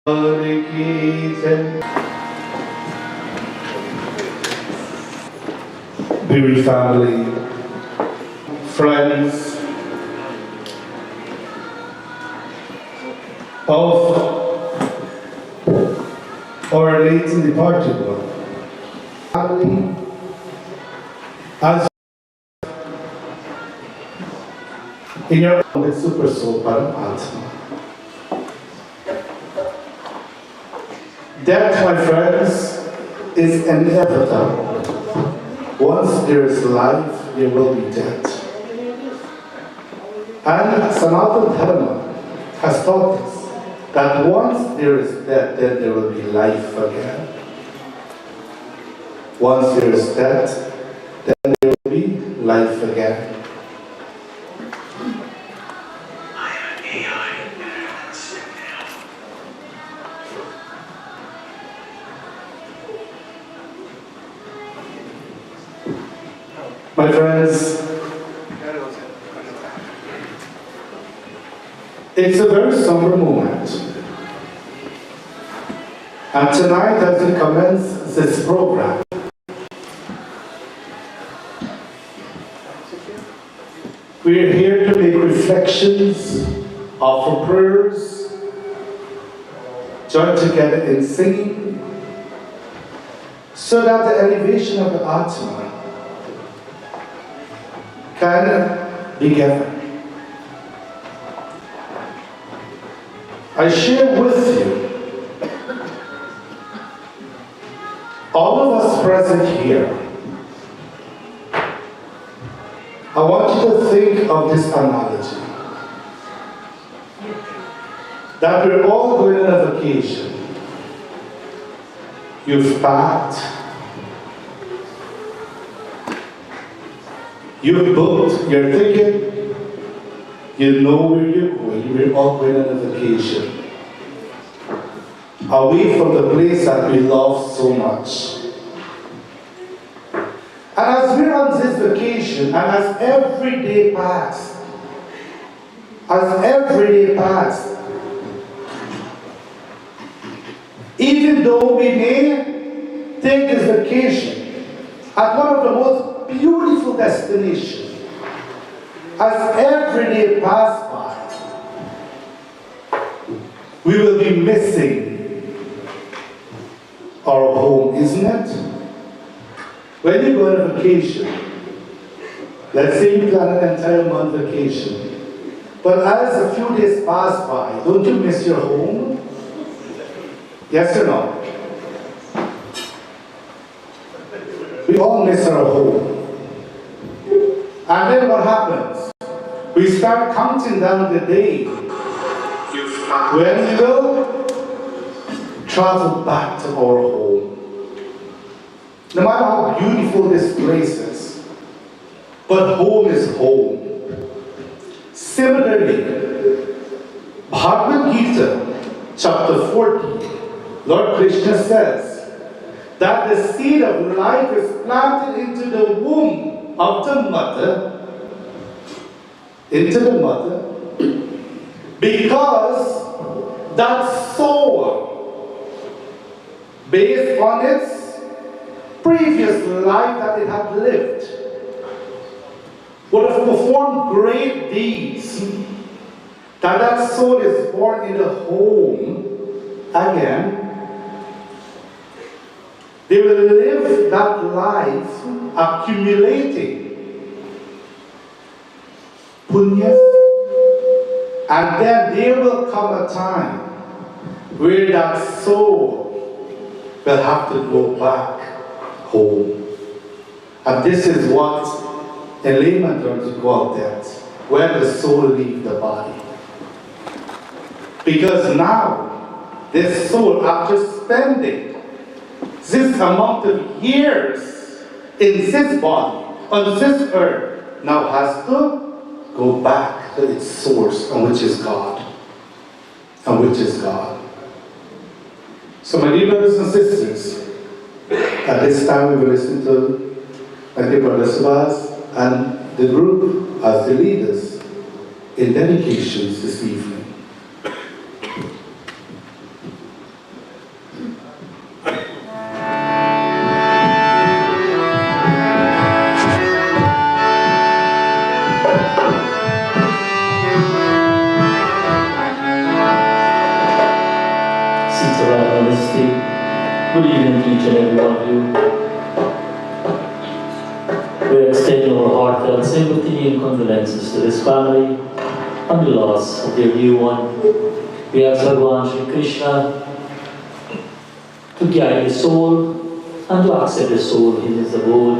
Bereaved family, friends of our late departed one, family, as in your own super soul, Paramatma. Death, my friends, is inevitable. Once there is life, there will be death. And Sanatana Dharma has taught us that once there is death, then there will be life again. Once there is death, then there will be life again. My friends, it's a very somber moment. And tonight, as we commence this program, we are here to make reflections, offer prayers, join together in singing, so that the elevation of the Atma can be given. I share with you, all of us present here, I want you to think of this analogy, that we're all going on a vacation. You've packed, you've booked your ticket, you know where you're going, we're all going on a vacation. Away from the place that we love so much. And as we're on this vacation, and as every day passed, even though we may take this vacation at one of the most beautiful destinations, as every day passes by, we will be missing our home, isn't it? When you go on a vacation, let's say you plan an entire month vacation, but as a few days pass by, don't you miss your home? Yes or no? We all miss our home. And then what happens? We start counting down the day when we will travel back to our home. No matter how beautiful this place is, but home is home. Similarly, Bhagavad Gita, chapter 40, Lord Krishna says that the seed of life is planted into the womb of the mother, because that soul, based on its previous life that it had lived, would have performed great deeds, that soul is born in the home again. They will live that life accumulating punyas, and then there will come a time where that soul will have to go back home. And this is what in layman terms we call death, when the soul leaves the body. Because now, this soul, after spending this amount of years in this body, on this earth, now has to go back to its source, and which is God. So my dear brothers and sisters, at this time we will listen to my dear brother Subhas and the group as the leaders in dedications this evening. our ministry. Good evening to each and every one of you. We extend our heartfelt sympathy and condolences to this family on the loss of their dear one. We ask Bhagavan Sri Krishna to guide his soul and to accept his soul in his abode,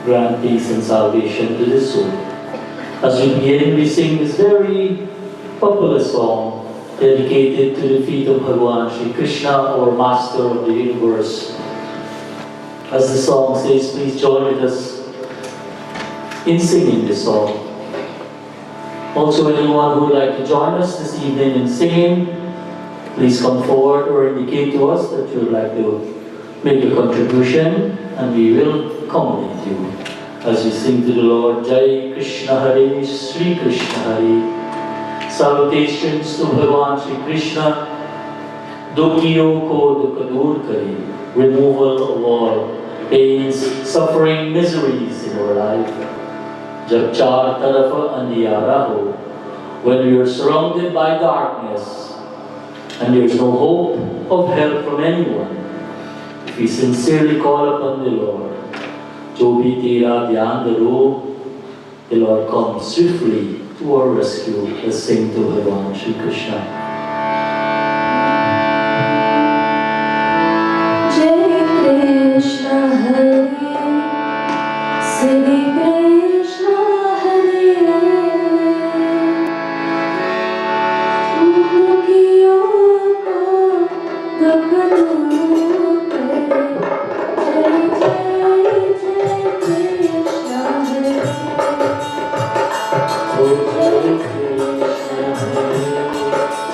grant peace and salvation to this soul. As we begin, we sing this very popular song dedicated to the feet of Bhagavan Sri Krishna, our Master of the Universe. As the song says, please join with us in singing this song. Also, anyone who would like to join us this evening in singing, please come forward or indicate to us that you would like to make a contribution, and we will accommodate you as we sing to the Lord. Jai Krishna Hare, Sri Krishna Hare. Salutations to Bhagavan Sri Krishna. Dukhiyon ko dukh dur kare, removal of all pains, suffering, miseries in our life. Jab char taraf andiyara ho, when we are surrounded by darkness and there is no hope of help from anyone, if we sincerely call upon the Lord, jo bhi tera dhyan daro, the Lord comes swiftly to our rescue. Let's sing to Bhagavan Sri Krishna. Jai Krishna Hare, Sri Krishna Hare, Dukhiyon ko dukh dur kare, Jai Jai Jai Krishna Hare. Jai Krishna Hare,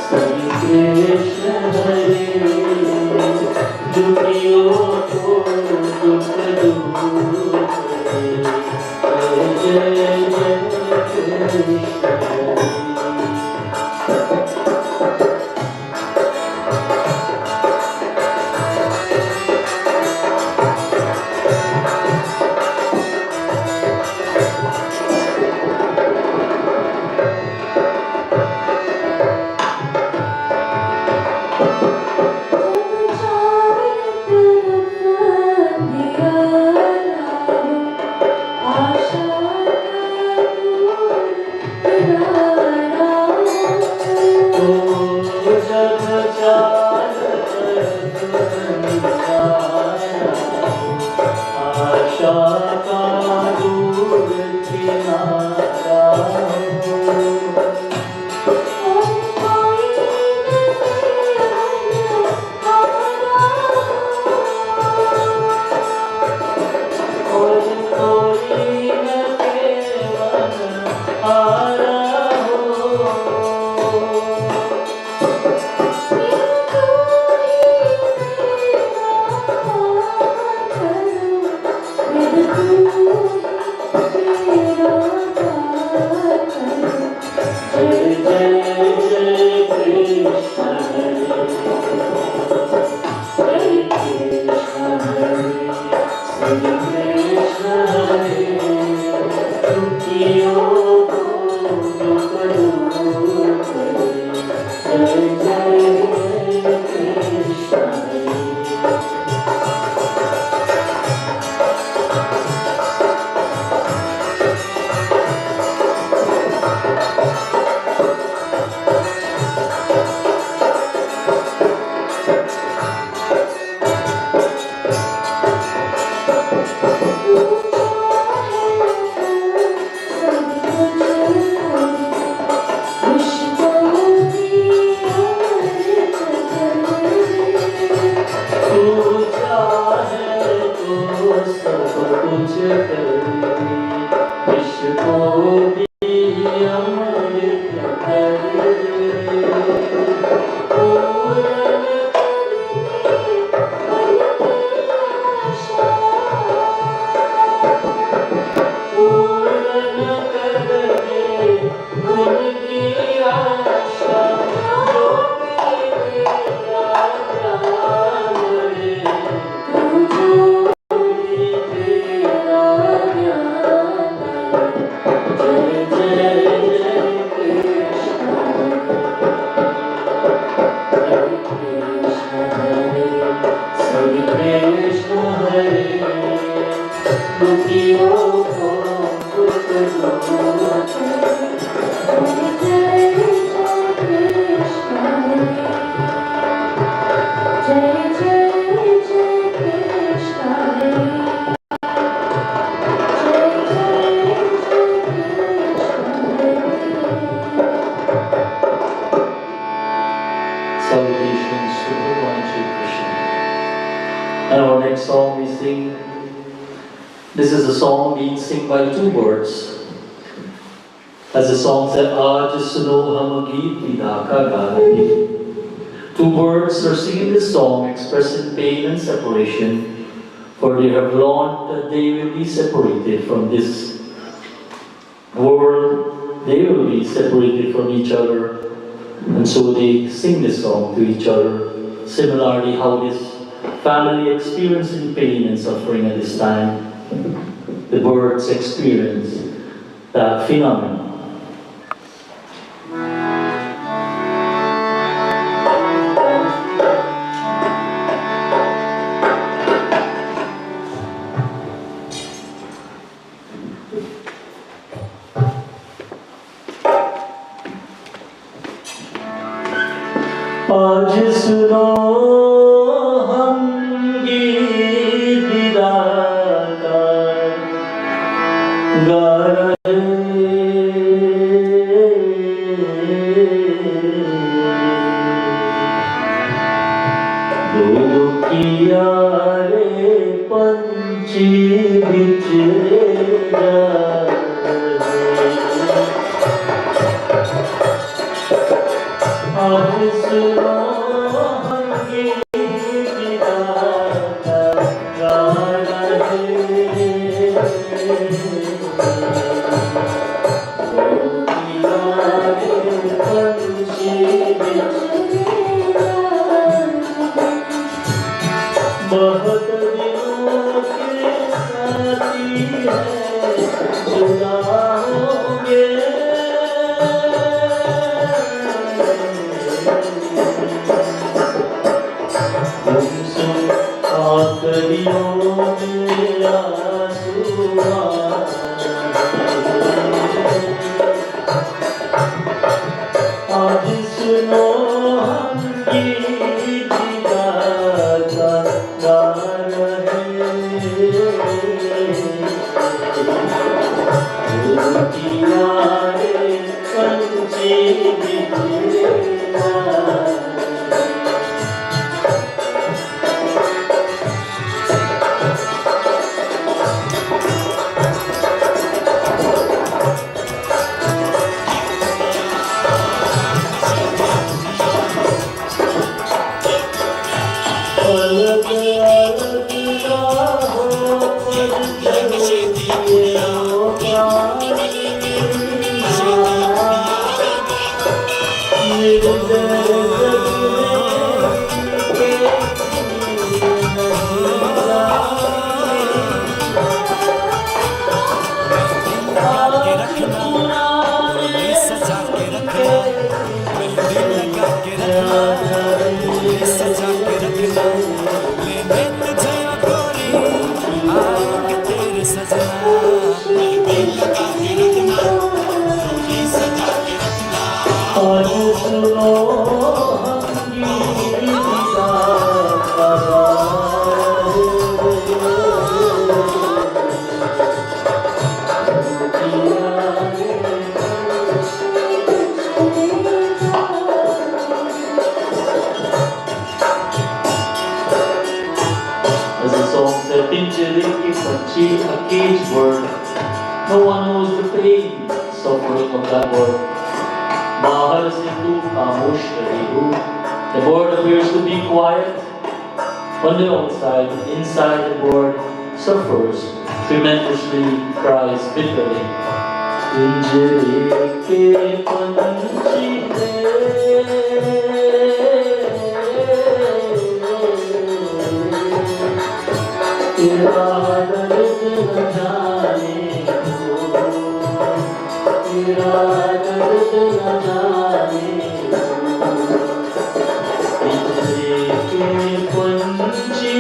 Sri Krishna Hare, Dukhiyon ko dukh dur kare, Jai Jai Jai Krishna Hare. Salutations to Bhagavan Shri Krishna. And our next song we sing. This is a song being sung by two birds. As the song said, Aaj suno hum geet vida ka gaane. Two birds are singing this song expressing pain and separation, for they have learned that they will be separated from this world. They will be separated from each other, and so they sing this song to each other. Similarly, how this family experiencing pain and suffering at this time, the birds experience that phenomenon. आज सुनो हम गीत विदा का गा रहे, दो किनारे पंछी बिछड़े जा रहे। आज सुनो हम गीत विदा का गा रहे, बहुत दिनों के साथी है जुदा होंगे, तुमसे आखिरियों में आंसू आ आज सुनो हम गीत विदा का गा रहे, दो किनारे पंछी बिछड़े जा रहे। A caged bird. No one knows the pain, suffering of that bird. Bahar se tu khamosh rahe. The bird appears to be quiet on the outside, but inside the bird suffers tremendously, cries bitterly. Pinjare ke panchi तेरा दर्द न जाने को, तेरा दर्द न जाने को, पिंजरे के पंछी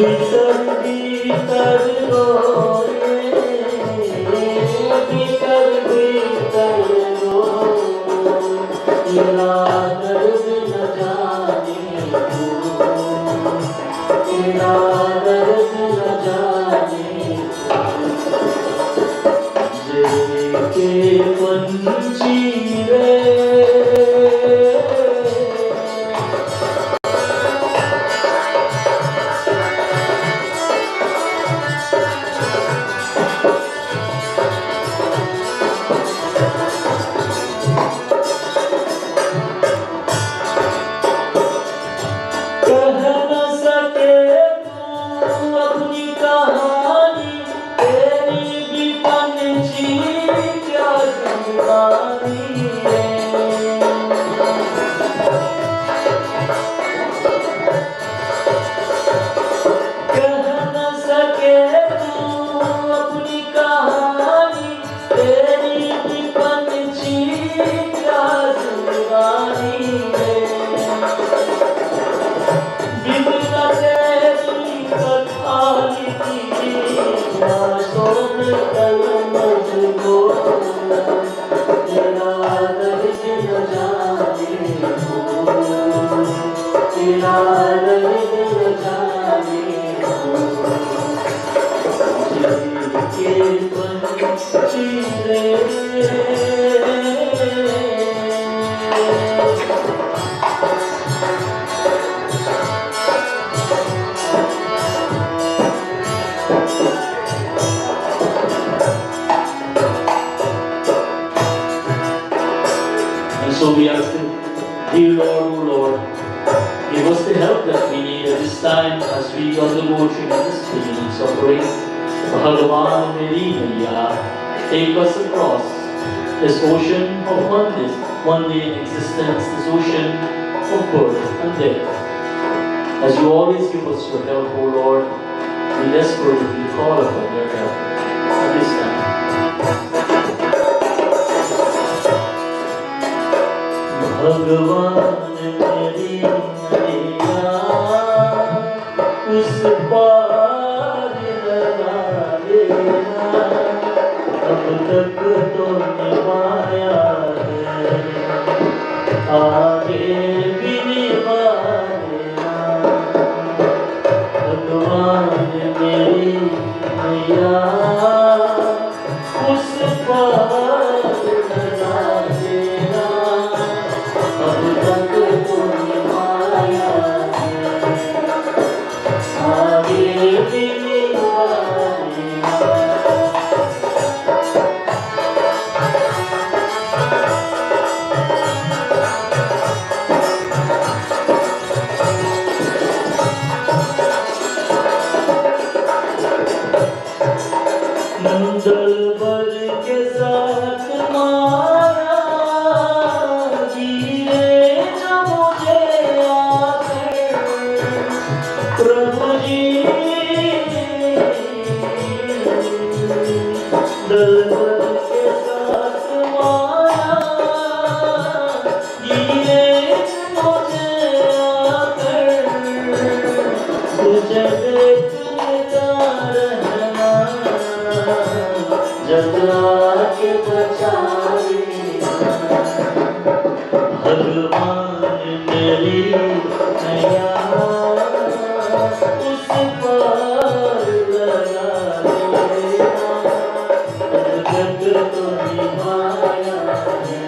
भीतर भीतर रोए, भीतर भीतर रोए, तेरा दर्द न जाने तू, तेरा दर्द न जाने तू, के पंछी रे So we ask Him, dear Lord, O Lord, give us the help that we need at this time as we undergo through this beginning suffering. Bhagavan Meri Maya, take us across this ocean of mundane existence, this ocean of birth and death. As you always give us your help, O Lord, we desperately call upon your help at this time. भगवान मेरी मैया उस पार लगा देना, अब तक तो निभाया है, आगे भी निभा देना। भगवान मेरी मैया उस पार लगा देना, अब तक तो निभाया है, आगे भी निभा देना। मंडल भर के साथ माया जीरे जो मुझे आकर, प्रभु जी दल भर के साथ माया जीरे जो मुझे आकर, तुझे देखता रहना, जगला के बचावे। भगवान मेरी मैया उस पार लगा देना, जग तो निभाया है,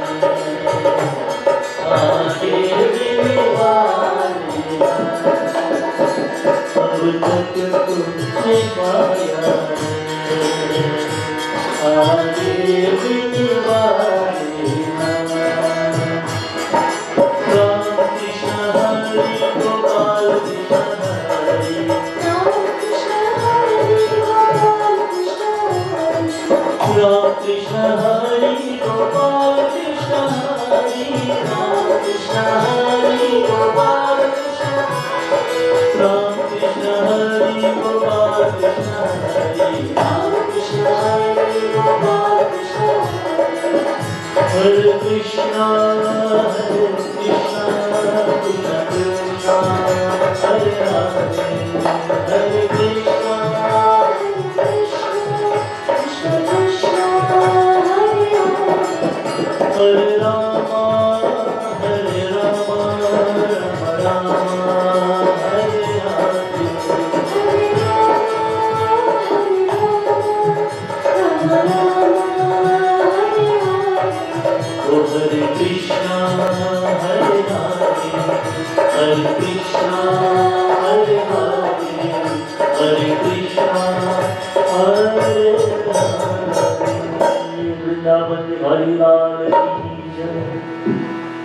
आगे भी निभा देना, अब तक तो निभाया है, आगे भी निभा देना। राम कृष्ण हरि गोपाल कृष्ण हरि, राम कृष्ण हरि गोपाल कृष्ण हरि, राम कृष्ण हरि गोपाल कृष्ण हरि, राम कृष्ण हरि गोपाल कृष्ण हरि, राम कृष्ण हरि गोपाल कृष्ण हरि, राम कृष्ण हरि गोपाल कृष्ण हरि, हरे कृष्णा कृष्णा कृष्ण कृष्णा हरे हरे, हरे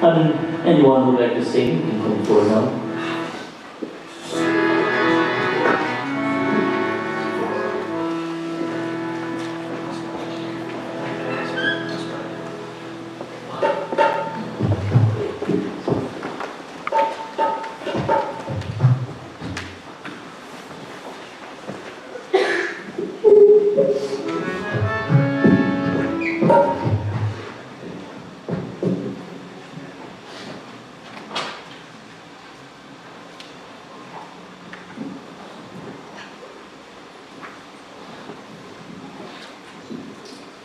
And anyone who would like to sing, you can come forward now.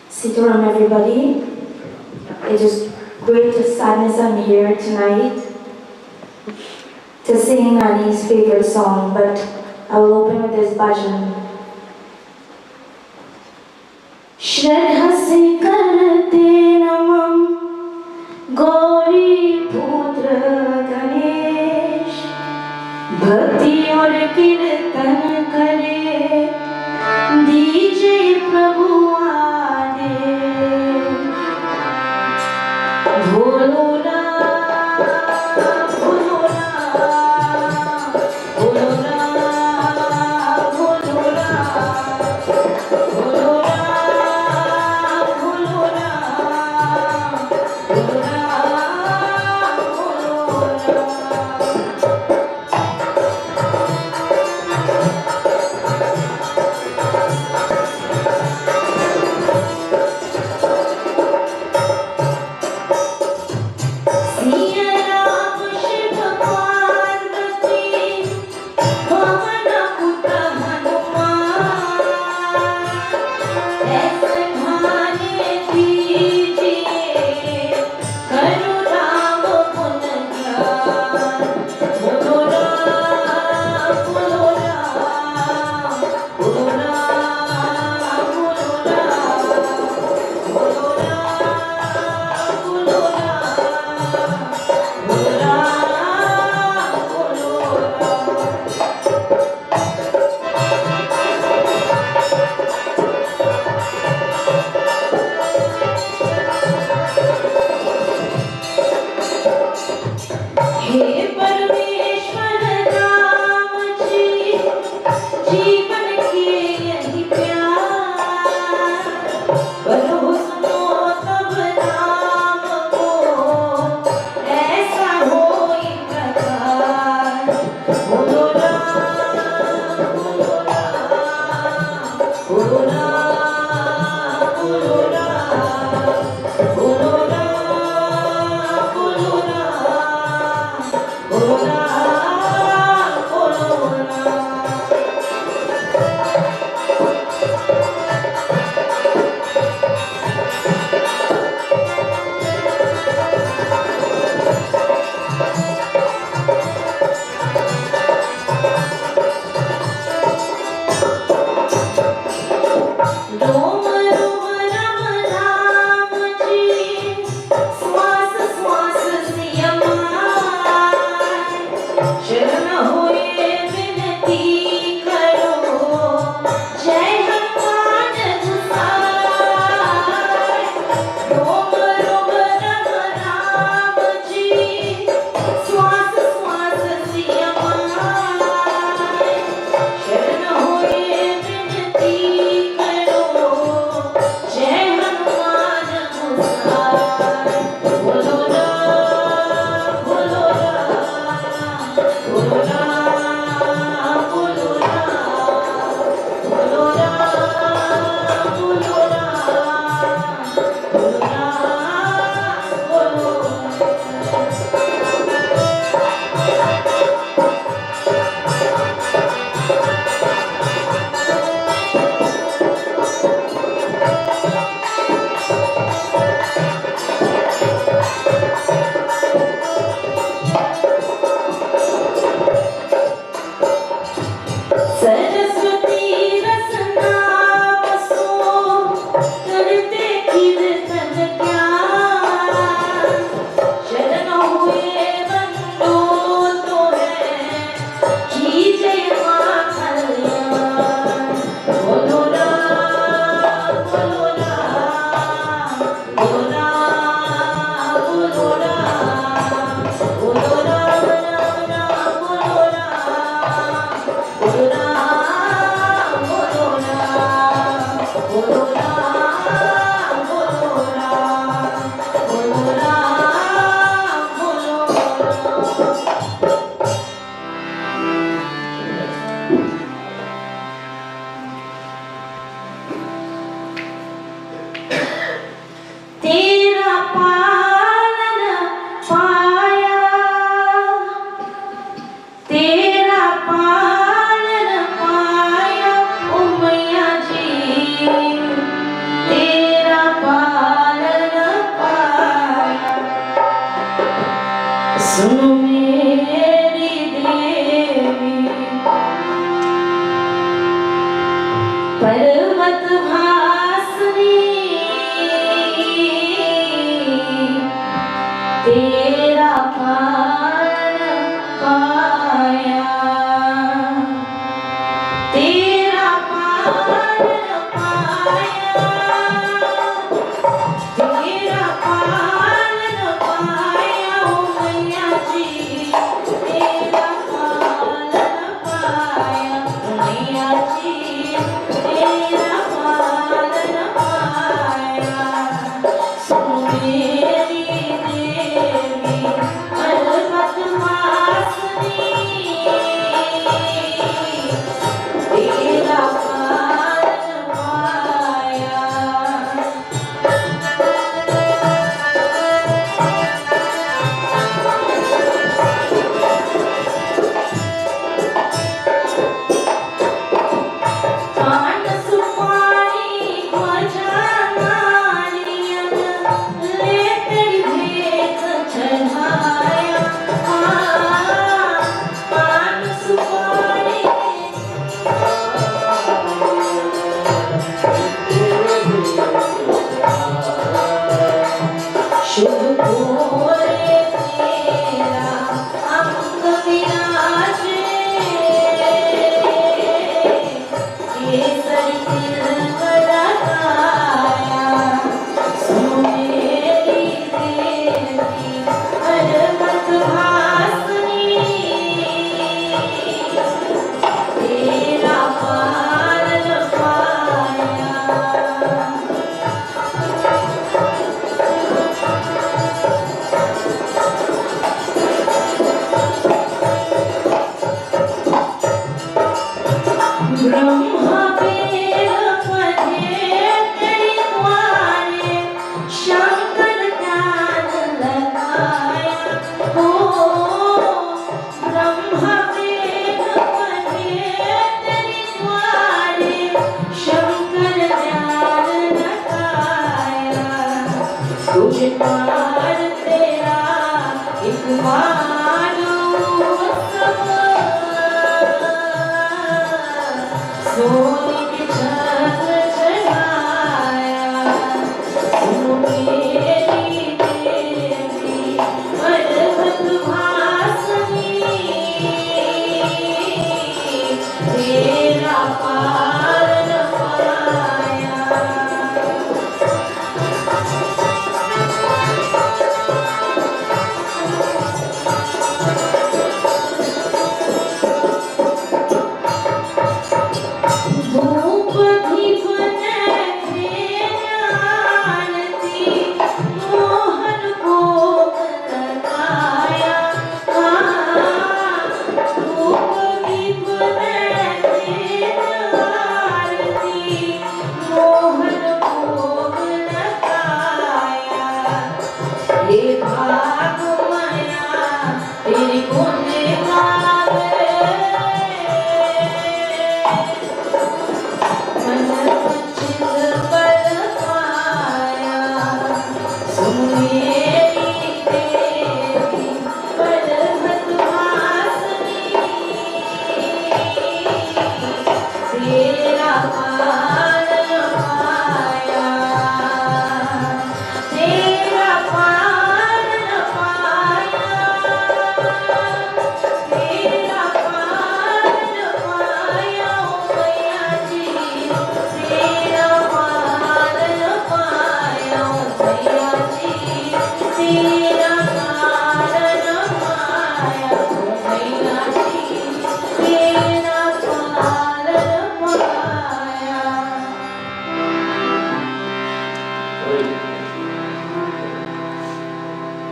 Sit around, everybody. It is great sadness I'm here tonight to sing Annie's favorite song, but I will open with this bhajan. Shraddha se karte namam Gauri putra Ganesh Bhakti aur kirtan kare दीजिए प्रभु आदेश भोलो ना भोलो ना भोलो ना भोलो ना भोलो ना भोलो ना भोलो ना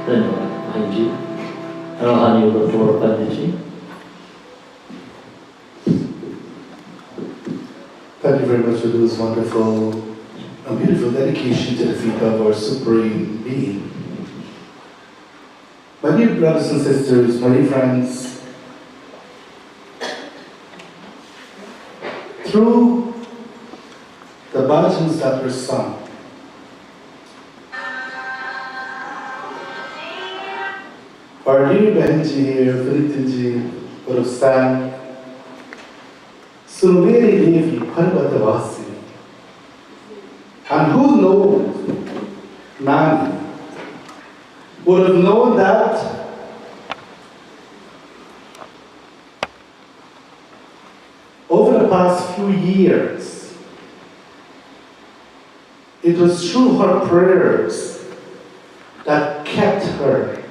धन्यवाद भाई जी रूहानी तौर पर जी Thank you very much for this wonderful and beautiful dedication to the feet of our Supreme Being. My dear brothers and sisters, my dear friends, through the bhajans that were sung, our dear Benji here, Visitation would have sang Sunmeri Devi Parvatavasi. And who knows, Nani would have known that over the past few years, it was through her prayers that kept her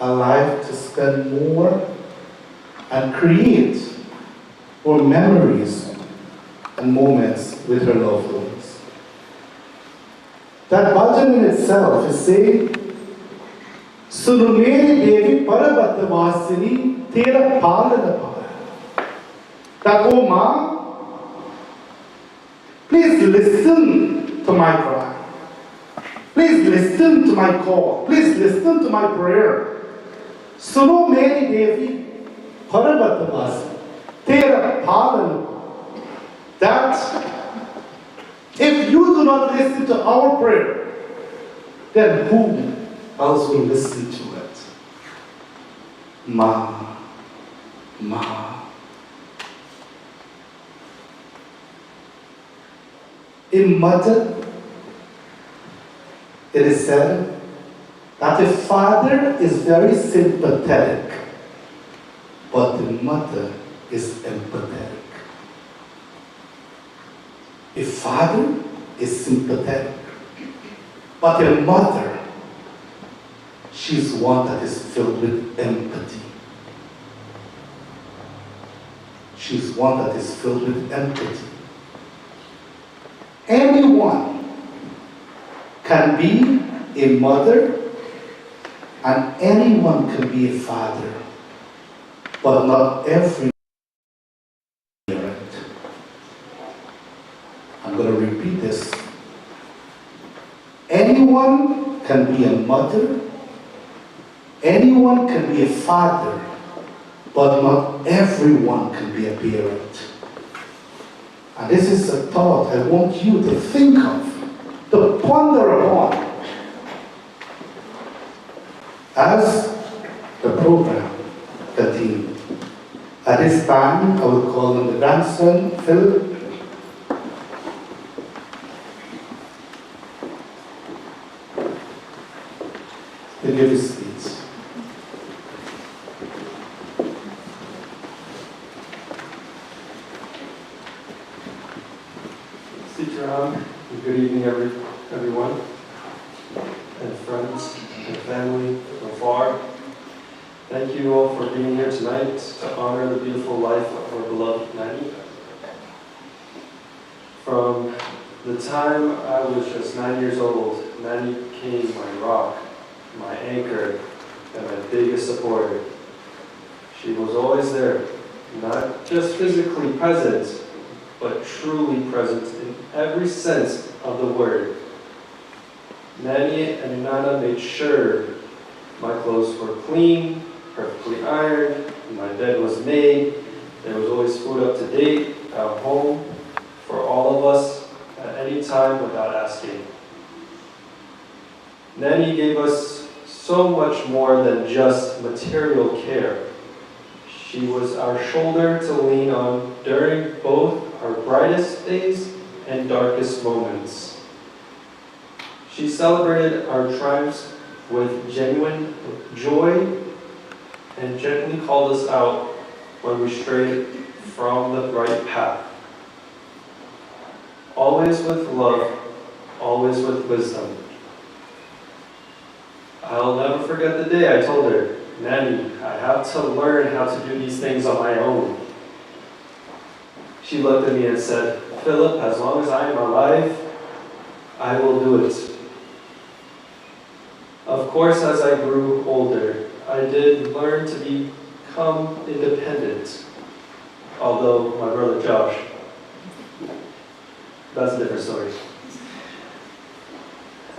alive to spend more and create more memories and moments with her loved ones. That bhajan in itself is saying, Sunumeri Devi Paravatavasini Tera Paladapara. That, oh Ma, please listen to my cry. Please listen to my call. Please listen to my prayer. Sunumeri Devi Paravatavasini. That if you do not listen to our prayer, then who else will listen to it? Ma, Ma. In mother, it is said that the father is very sympathetic, but the mother is empathetic. A father is sympathetic, but a mother, she's one that is filled with empathy. She's one that is filled with empathy. Anyone can be a mother and anyone can be a father, but not every parent. I'm going to repeat this. Anyone can be a mother, anyone can be a father, but not everyone can be a parent. And this is a thought I want you to think of, to ponder upon as the program continues. At this time, I will call on the grandson, Philip. To give his speech. Sit around. Good evening, everyone, and friends and family from afar. Thank you all for being here tonight to honor the beautiful life of our beloved Nani. From the time I was just 9 years old, Nani became my rock, my anchor, and my biggest supporter. She was always there, not just physically present, but truly present in every sense of the word. Nani and Nana made sure my clothes were clean, perfectly ironed, my bed was made, there was always food up to date at home for all of us at any time without asking. Nani gave us so much more than just material care. She was our shoulder to lean on during both our brightest days and darkest moments. She celebrated our triumphs with genuine joy and gently called us out when we strayed from the right path. Always with love, always with wisdom. I'll never forget the day I told her, Nani, I have to learn how to do these things on my own. She looked at me and said, Philip, as long as I am alive, I will do it. Of course, as I grew older, I did learn to become independent. Although my brother Josh, that's a different story.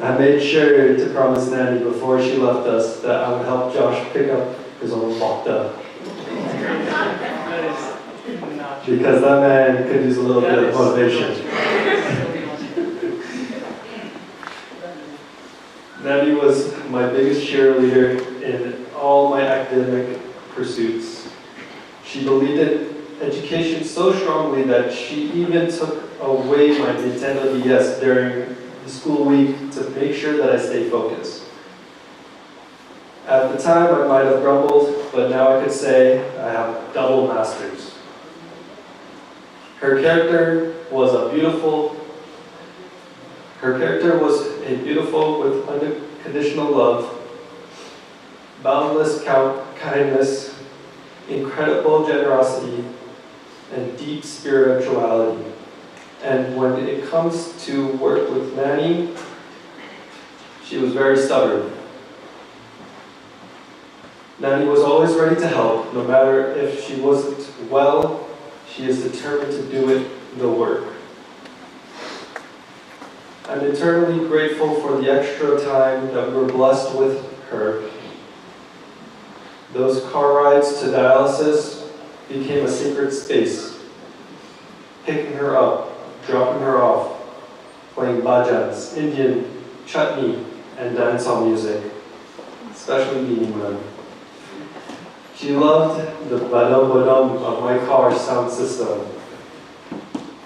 I made sure to promise Nani before she left us that I would help Josh pick up his own bokta. Because that man could use a little bit of motivation. Nani was my biggest cheerleader in all my academic pursuits. She believed in education so strongly that she even took away my Nintendo DS during the school week to make sure that I stay focused. At the time, I might have grumbled, but now I could say I have double masters. Her character was beautiful with unconditional love, boundless kindness, incredible generosity, and deep spirituality. And when it comes to work with Nani, she was very stubborn. Nani was always ready to help, no matter if she wasn't well, she is determined to do the work. I'm eternally grateful for the extra time that we were blessed with her. Those car rides to dialysis became a sacred space. Picking her up, dropping her off, playing bhajans, Indian, chutney, and dancehall music, especially Beanie. She loved the badum-badum of my car's sound system,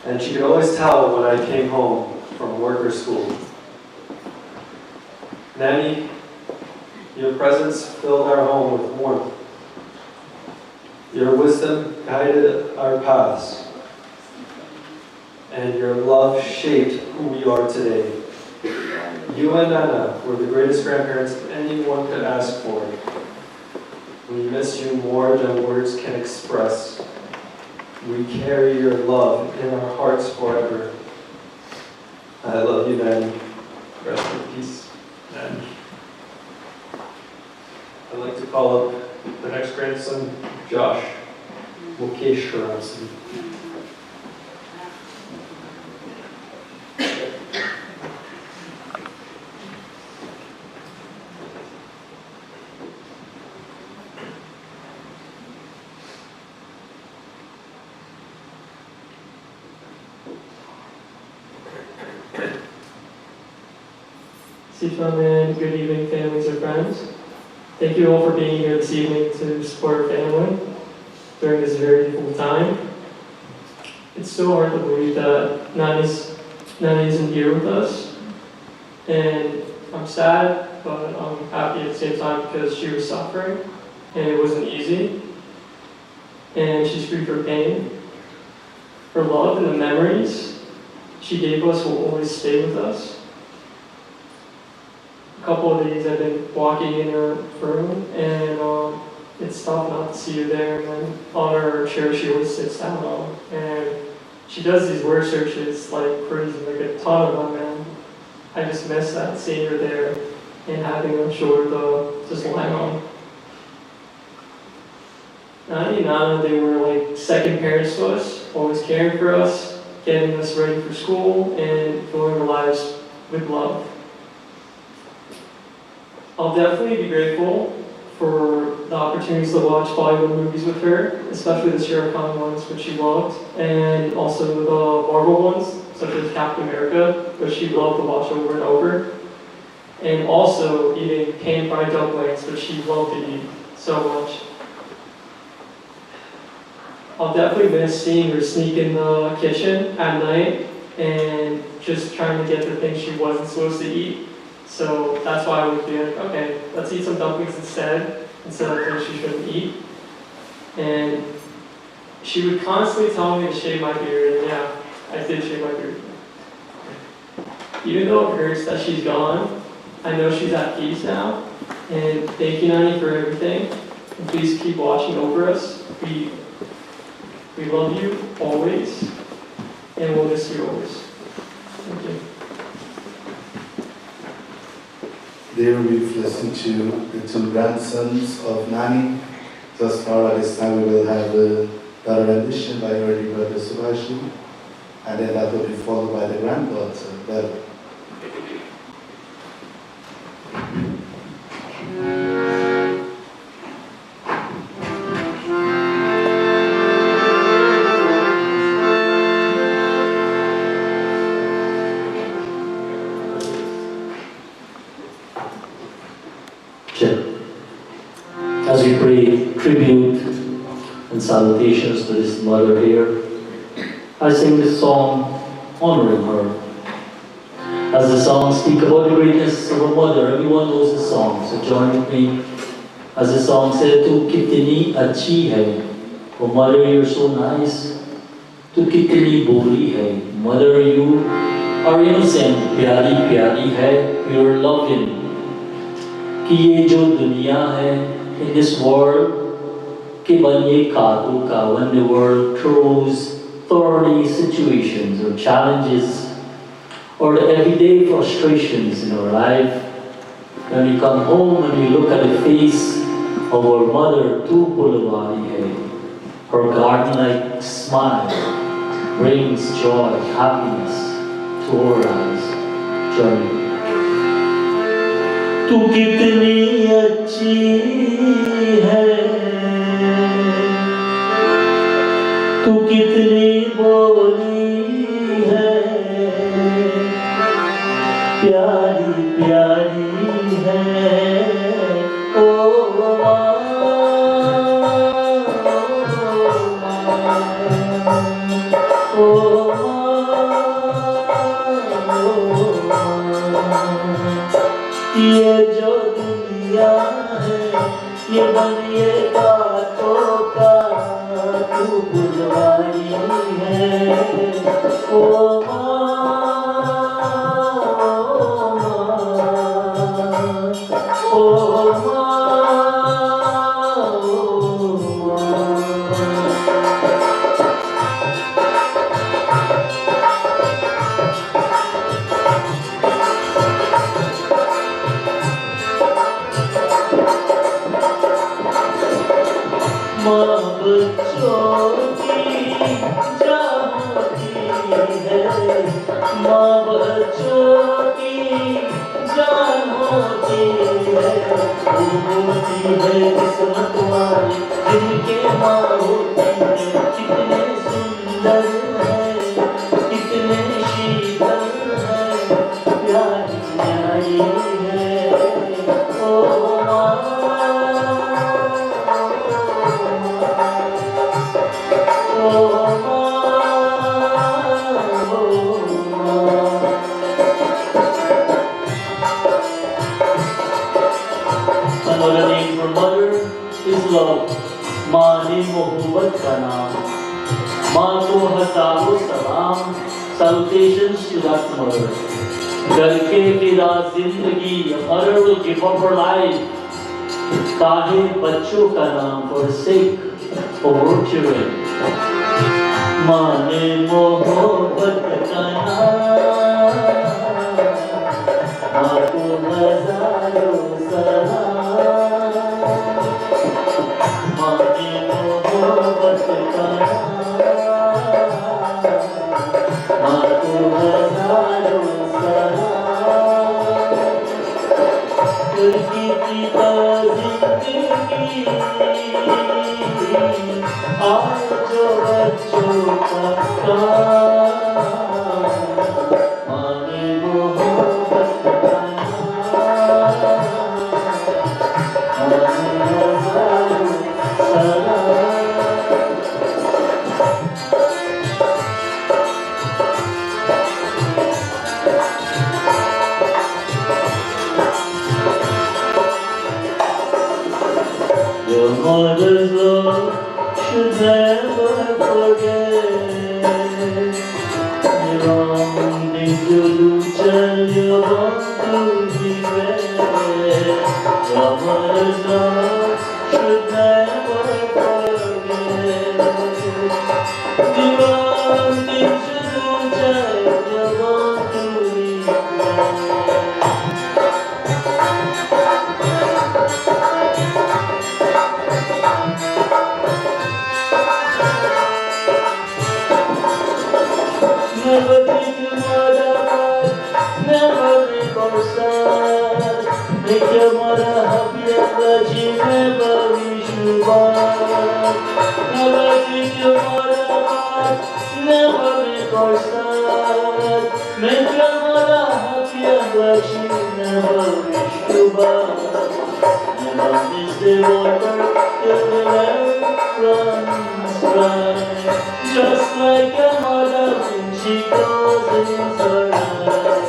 and she could always tell when I came home from work or school. Nani, your presence filled our home with warmth. Your wisdom guided our paths, and your love shaped who we are today. You and Nana were the greatest grandparents anyone could ask for. We miss you more than words can express. We carry your love in our hearts forever. I love you, Nani. Rest in peace, Nani. I'd like to call up the next grandson, Josh Mukesh Ramsey. Sifan, good evening, families or friends. Thank you all for being here this evening to support our family. during this very difficult time. It's so hard to believe that Nani isn't here with us. And I'm sad, but I'm happy at the same time because she was suffering and it wasn't easy. And she's free from pain. Her love and the memories she gave us will always stay with us. A couple of days I've been walking in her room and it's tough not to see her there. And then on her chair she always sits down on. And she does these word searches like crazy, like a ton of them. And I just miss that, seeing her there and having a shoulder to just lie on. Nani and Nana, they were like second parents to us, always caring for us, getting us ready for school, and filling our lives with love. I'll definitely be grateful for the opportunities to watch Bollywood movies with her, especially the Shah Rukh Khan ones, which she loved, and also the Marvel ones, such as Captain America, which she loved to watch over and over. And also eating pan-fried dumplings, which she loved to eat so much. I'll definitely miss seeing her sneak in the kitchen at night and just trying to get the things she wasn't supposed to eat. So that's why I would be like, okay, let's eat some dumplings instead of things she shouldn't eat. And she would constantly tell me to shave my beard, and yeah, I did shave my beard. Even though it hurts that she's gone, I know she's at peace now. And thank you, Nani, for everything. And please keep watching over us. We love you always, and we'll miss you always. Thank you. There we've listened to the two grandsons of Nani. Thus far, at this time, we will have another rendition by early brother Subhashi, and then that will be followed by the granddaughter, Bella. As we pray tribute and salutations to this mother here, I sing this song honoring her. As the song speaks about the greatness of a mother, everyone knows the song, so join with me. As the song said, "Tu kitni achhi hai," oh mother, you're so nice. "Tu kitni boli hai," mother, you are innocent. "Pyari pyari hai," you're loving. "Ki ye jo duniya hai," in this world, when the world throws thorny situations or challenges or the everyday frustrations in our life, when we come home and we look at the face of our mother, her garden-like smile brings joy, happiness to our eyes. Join me. "Tu kitni achhi hai, tu kitni boli hai, pyari pyari hai, oh maa, oh maa, ये जो दुनिया है, ये बनिए बातों का तू बुलवाई है, ओ माँ, ओ माँ, माँ बच्चों की जान होती है, माँ बच्चों की जान होती है, वो होती है किस्मत वाली जिनके माँ होती है। कितने सुंदर है, कितने शीतल है, प्यारी प्यारी है, ओ माँ। ने मोहब्बत का नाम, माँ को हजारों सलाम, salutations to that mother. करके फिरा जिंदगी, a mother will give up her life. काहे बच्चों का नाम for the sake of her children. माँ ने मोहब्बत का नाम, माँ को हजारों सलाम, माँ ने मोहब्बत का नाम, माँ को हजारों सलाम, करके पिता जिंदगी, आज जो बच्चों का काम, माँ ने मोहब्बत का नाम, माँ ने हजारों सलाम. Your mother's love should never forget. The wrong thing to do, child, you want to regret. Your mother's love should never forget. The wrong thing to do, child, you want to regret. Never think your mother bad, never make her sad. Make your mother happy and that she never wish you bad. Never think your mother bad, never make her sad. Make your mother happy and that she never wish you bad. Never miss the water till the well runs dry. Just like your mother when she closes her eyes.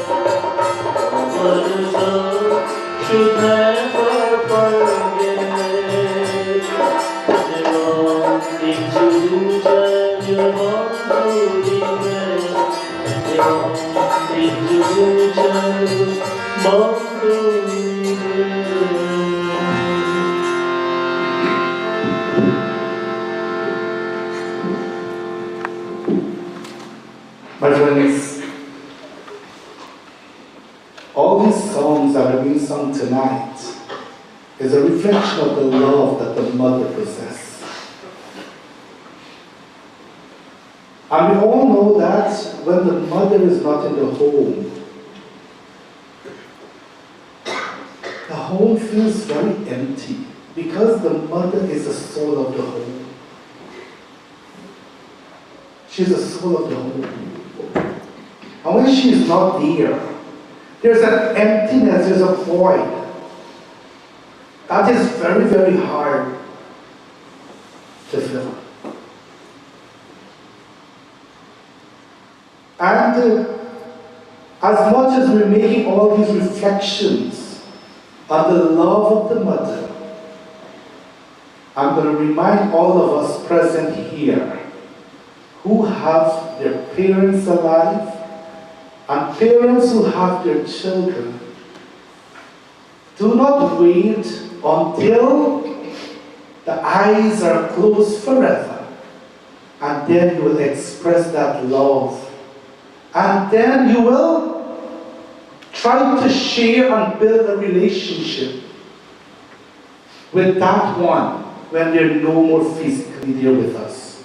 A mother's love should never forget. The wrong thing to do, child, you want to regret. The wrong thing to do, child, you want to regret. My friends, all these songs that are being sung tonight is a reflection of the love that the mother possessed. And we all know that when the mother is not in the home feels very empty because the mother is the soul of the home. She's the soul of the home. And when she is not there, there's an emptiness, there's a void. That is very, very hard to fill. And as much as we're making all these reflections on the love of the mother, I'm going to remind all of us present here who have their parents alive and parents who have their children. Do not wait until the eyes are closed forever, and then you will express that love. And then you will try to share and build a relationship with that one when they're no more physically there with us.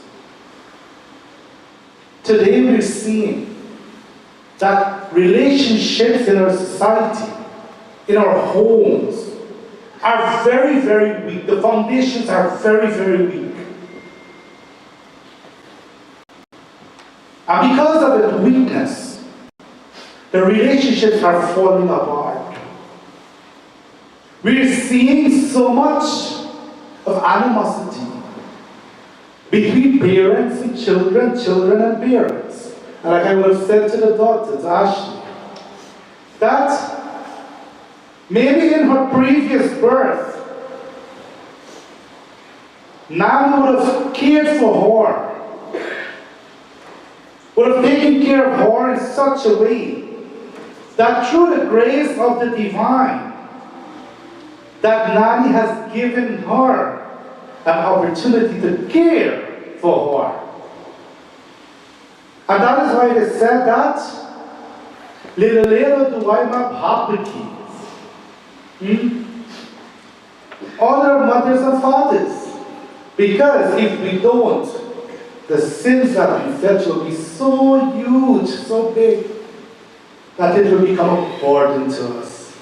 Today we're seeing that relationships in our society, in our homes, are very, very weak. The foundations are very, very weak. And because of that weakness, the relationships are falling apart. We're seeing so much of animosity between parents and children, children and parents. And like I would have said to the daughter, to Ashley, that maybe in her previous birth, Nani would have cared for her, would have taken care of her in such a way that through the grace of the divine, that Nani has given her an opportunity to care for her. And that is why they said that, Liloutie do I map hapiki. Honor mothers and fathers. Because if we don't, the sins that we fetch will be so huge, so big, that it will become a burden to us.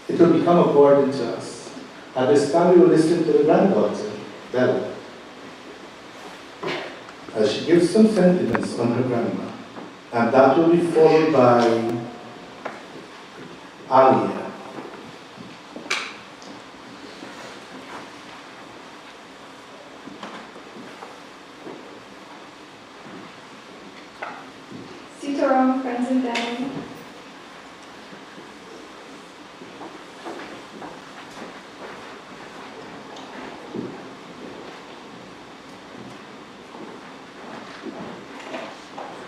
It will become a burden to us. At this time, we will listen to the granddaughter, Bella, as she gives some sentiments on her grandma. And that will be followed by Alia. Sitaram, friends and family.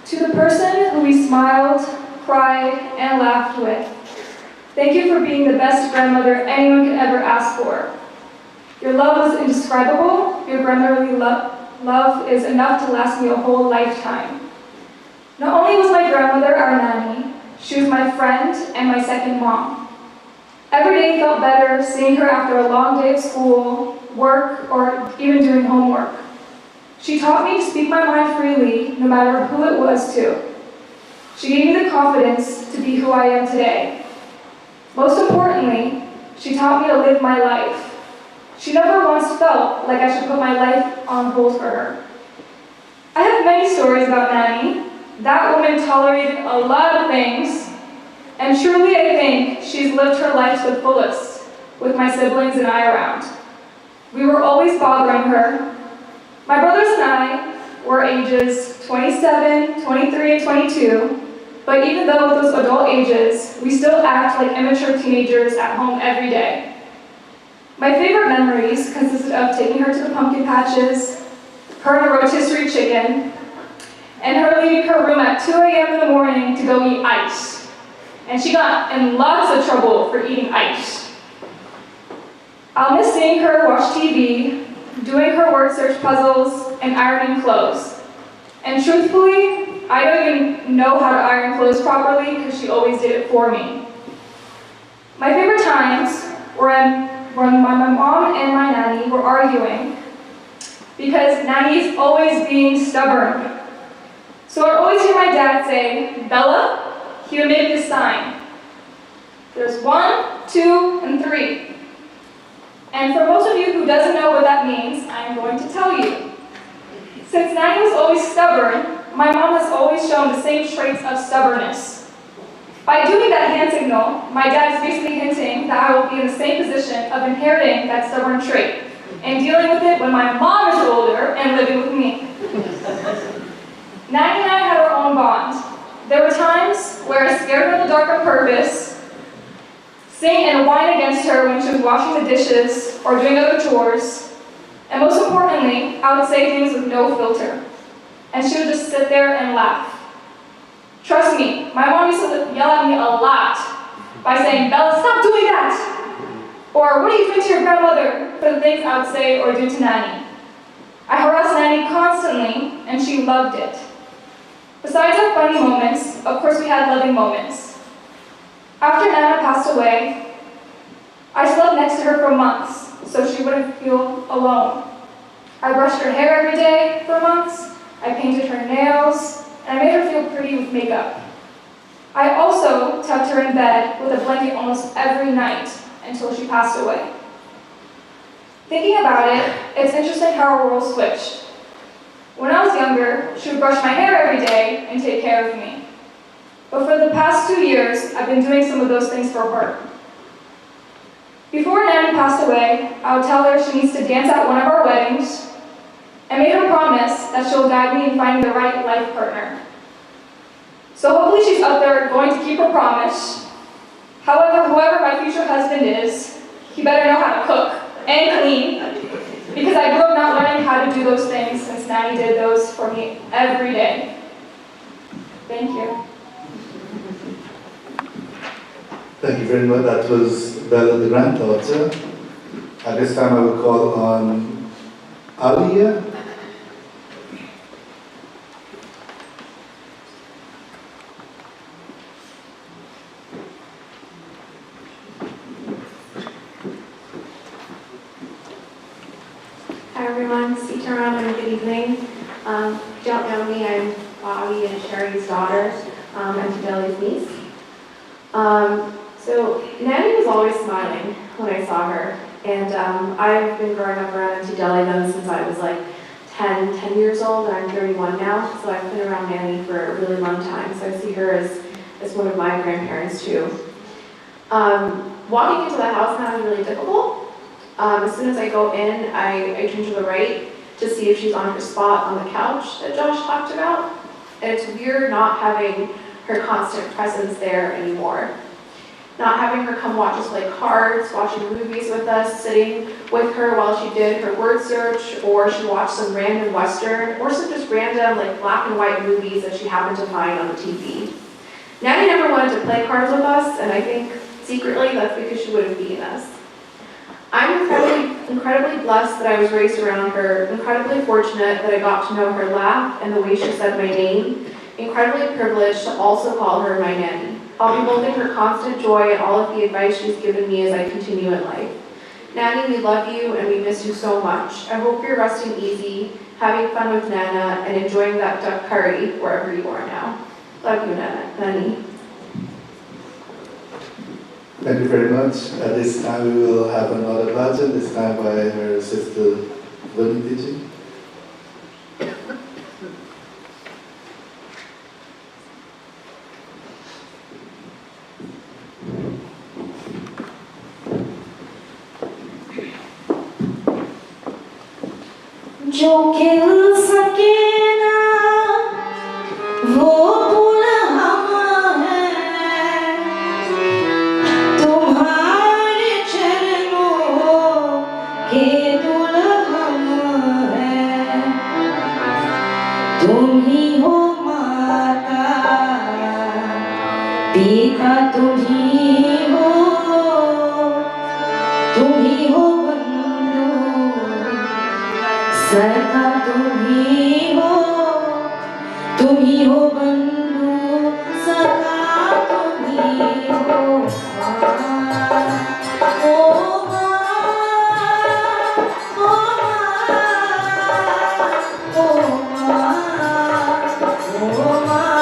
To the person who we smiled, cried, and laughed with, thank you for being the best grandmother anyone could ever ask for. Your love was indescribable. Your grandmotherly love is enough to last me a whole lifetime. Not only was my grandmother our nanny, she was my friend and my second mom. Every day felt better seeing her after a long day of school, work, or even doing homework. She taught me to speak my mind freely, no matter who it was to. She gave me the confidence to be who I am today. Most importantly, she taught me to live my life. She never once felt like I should put my life on hold for her. I have many stories about Nanny. That woman tolerated a lot of things, and truly I think she's lived her life to the fullest with my siblings and I around. We were always bothering her. My brothers and I were ages 27, 23, and 22, but even though with those adult ages, we still act like immature teenagers at home every day. My favorite memories consisted of taking her to the pumpkin patches, her and a rotisserie chicken, and her leaving her room at 2 a.m. in the morning to go eat ice. And she got in lots of trouble for eating ice. I'll miss seeing her watch TV, doing her word search puzzles, and ironing clothes. And truthfully, I don't even know how to iron clothes properly because she always did it for me. My favorite times were when my mom and my nanny were arguing because Nanny is always being stubborn. So I'd always hear my dad say, Bella, he would make this sign. There's 1, 2, and 3. And for most of you who doesn't know what that means, I'm going to tell you. Since Nanny was always stubborn, my mom has always shown the same traits of stubbornness. By doing that hand signal, my dad is basically hinting that I will be in the same position of inheriting that stubborn trait and dealing with it when my mom is older and living with me. Nanny and I had our own bond. There were times where I scared her in the dark on purpose, sing and whine against her when she was washing the dishes or doing other chores, and most importantly, I would say things with no filter, and she would just sit there and laugh. Trust me, my mom used to yell at me a lot by saying, Bella, stop doing that! Or, what are you doing to your grandmother? For the things I would say or do to Nanny. I harassed Nanny constantly, and she loved it. Besides our funny moments, of course we had loving moments. After Nana passed away, I slept next to her for months, so she wouldn't feel alone. I brushed her hair every day for months, I painted her nails, and I made her feel pretty with makeup. I also tucked her in bed with a blanket almost every night until she passed away. Thinking about it, it's interesting how our world switched. When I was younger, she would brush my hair every day and take care of me. But for the past 2 years, I've been doing some of those things for her. Before Nanny passed away, I would tell her she needs to dance at one of our weddings and made her promise that she'll guide me in finding the right life partner. So hopefully she's up there going to keep her promise. However, whoever my future husband is, he better know how to cook. and clean. Because I grew up not learning how to do those things since Nanny did those for me every day. Thank you. Thank you very much. That was Bella, the granddaughter. At this time, I will call on Alia. Hi everyone, Sitaram and good evening. If you don't know me, I'm Bobby and Sherry's daughter, and Fideli's niece. So Nanny was always smiling when I saw her, and I've been growing up around Auntie Deli then since I was like 10 years old, and I'm 31 now, so I've been around Nanny for a really long time, so I see her as one of my grandparents too. Walking into the house now is really difficult. As soon as I go in, I turn to the right to see if she's on her spot on the couch that Josh talked about. And it's weird not having her constant presence there anymore. Not having her come watch us play cards, watching movies with us, sitting with her while she did her word search, or she watched some random Western, or some just random like black and white movies that she happened to find on the TV. Nanny never wanted to play cards with us, and I think secretly that's because she wouldn't be in us. I'm incredibly blessed that I was raised around her, incredibly fortunate that I got to know her laugh and the way she said my name, incredibly privileged to also call her my nanny. I'll be holding her constant joy and all of the advice she's given me as I continue in life. Nanny, we love you and we miss you so much. I hope you're resting easy, having fun with Nana, and enjoying that duck curry wherever you are now. Love you, Nanny. Thank you very much. At this time, we will have another bhajan, this time by her sister, Liloutie. जो खिल सके ना वो फूल हम हैं, तुम्हारे चरणों के दुल्हन हैं। तुम ही हो माता पिता, तुम ही हो सखा, तुम ही हो बंधु सखा, तुम ही हो ओ माँ, ओ माँ, ओ माँ, ओ माँ,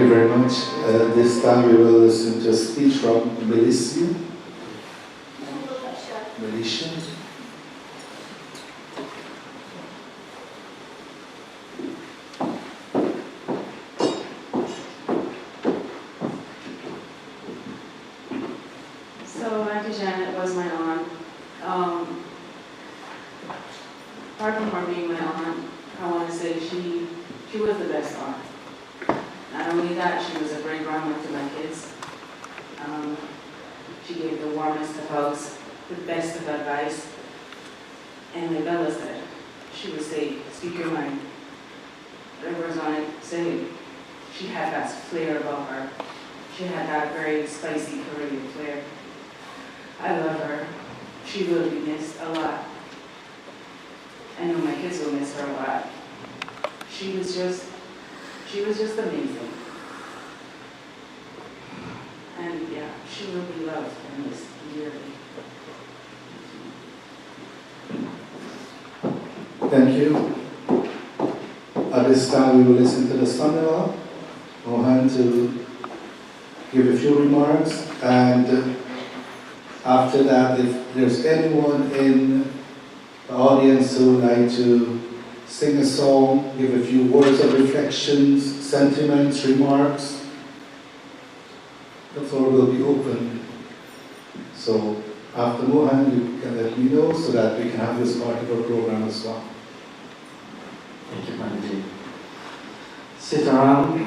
you very much. This time we will listen to a speech from Liloutie. So Auntie Janet was my aunt. Apart from her being my aunt, I want to say she was the best aunt. Not only that, she was a great grandma to my kids. She gave the warmest of hugs, the best of advice. And like Bella said, she would say, speak your mind. Whatever's on it, say it. She had that flair about her. She had that very spicy Caribbean flair. I love her. She will be missed a lot. I know my kids will miss her a lot. She was just amazing. And yeah, she will be loved and missed dearly. Thank you. At this time, we will listen to the son-in-law, Mohan, to give a few remarks, and after that, if there's anyone in the audience who would like to sing a song, give a few words of reflections, sentiments, remarks, the floor will be open. So after Mohan, you can let me know so that we can have this part of our program as well. Thank you, Pandit. Sit around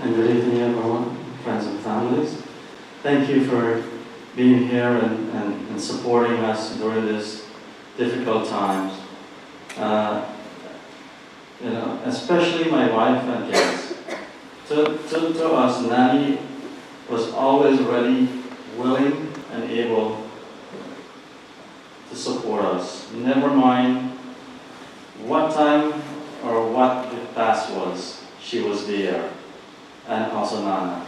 and good evening, everyone, friends and families. Thank you for being here and supporting us during this difficult times. Especially my wife and kids. To us, Nanny was always ready, willing, and able to support us. Never mind what time or what the past was, she was there, and also Nana.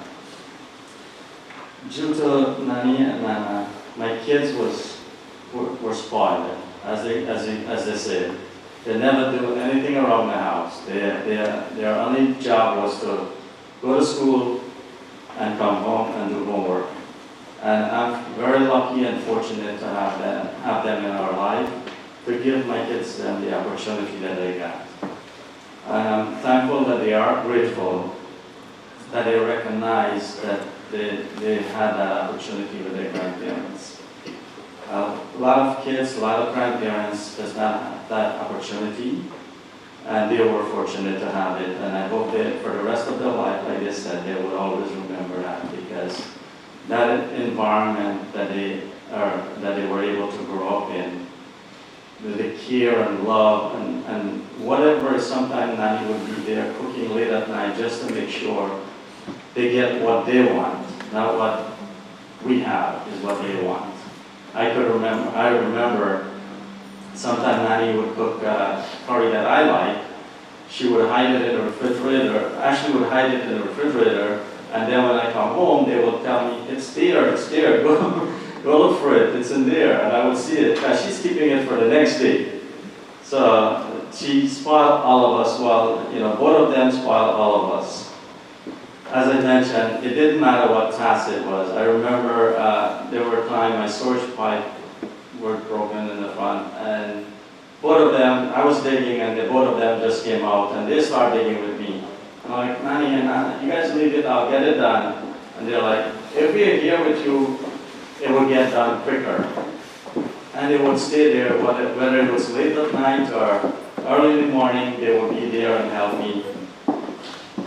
Due to Nani and Nana, my kids were spoiled, as they said. They never do anything around the house. Their only job was to go to school and come home and do homework. And I'm very lucky and fortunate to have them in our life, to give my kids them the opportunity that they got. And I'm thankful that they are grateful that they recognize that they had that opportunity with their grandparents. A lot of kids, a lot of grandparents does not have that opportunity, and they were fortunate to have it. And I hope that for the rest of their life, like they said, they would always remember that, because that environment that they were able to grow up in, the care and love and whatever. Sometimes Nanny would be there cooking late at night just to make sure they get what they want, not what we have, is what they want. I remember sometimes Nanny would cook curry that I like. She would hide it in the refrigerator. Ashley would hide it in the refrigerator, and then when I come home, they would tell me, it's there, go look for it, it's in there. And I would see it, because she's keeping it for the next day. So she spoiled all of us, both of them spoiled all of us. As I mentioned, it didn't matter what task it was. I remember there were times my storage pipe were broken in the front, and both of them, I was digging, and both of them just came out, and they started digging with me. I'm like, Nanny and Nana, you guys leave it, I'll get it done. And they're like, if we're here with you, it will get done quicker. And they would stay there, whether it was late at night or early in the morning, they would be there and help me.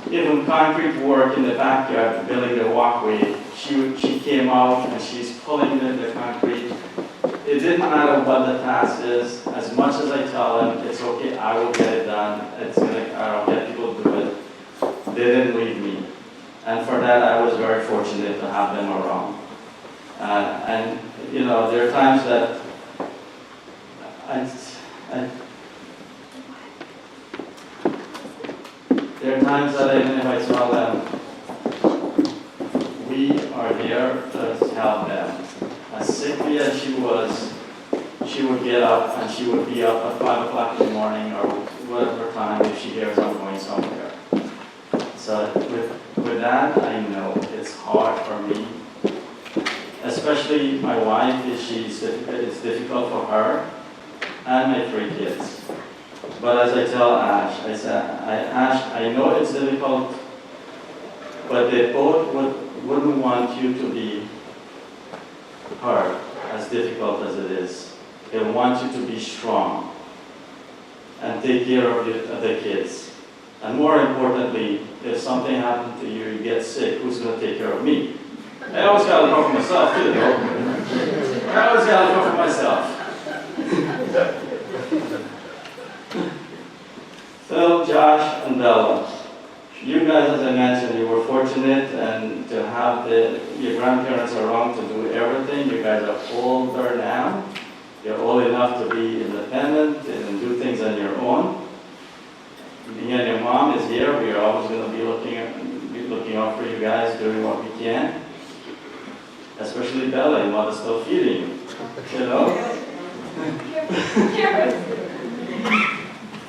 Even concrete work in the backyard, building the walkway, she came out and she's pulling the concrete. It didn't matter what the task is. As much as I tell them, it's okay, I will get it done. I'll get people to do it. They didn't leave me. And for that, I was very fortunate to have them around. There are times that even if I tell them, we are there to help them. As sickly as she was, she would get up and she would be up at 5 o'clock in the morning or whatever time if she hears I'm going somewhere. So with with that, I know it's hard for me. Especially my wife, it's difficult for her and my 3 kids. But as I tell Ash, Ash, I know it's difficult, but they both wouldn't want you to be hurt, as difficult as it is. They want you to be strong and take care of the kids. And more importantly, if something happened to you, you get sick, who's going to take care of me? I always got to look for myself too, though. I always got to look for myself. Phil, Josh, and Bella, you guys, as I mentioned, you were fortunate and to have your grandparents around to do everything. You guys are older now. You're old enough to be independent and do things on your own. Me and your mom is here. We are always going to be looking out for you guys, doing what we can. Especially Bella, your mother's still feeding you, know?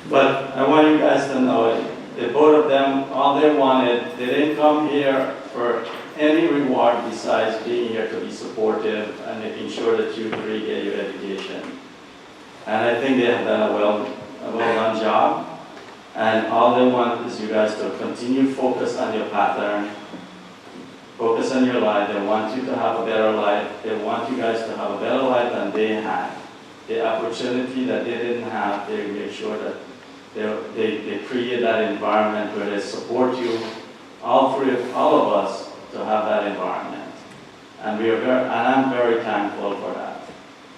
But I want you guys to know, the both of them, all they wanted, they didn't come here for any reward besides being here to be supportive and making sure that you 3 get your education. And I think they have done a well-done job. And all they want is you guys to continue focus on your pattern, focus on your life. They want you to have a better life. They want you guys to have a better life than they had. The opportunity that they didn't have, they make sure that they create that environment where they support you, all of us, to have that environment. And I'm very thankful for that.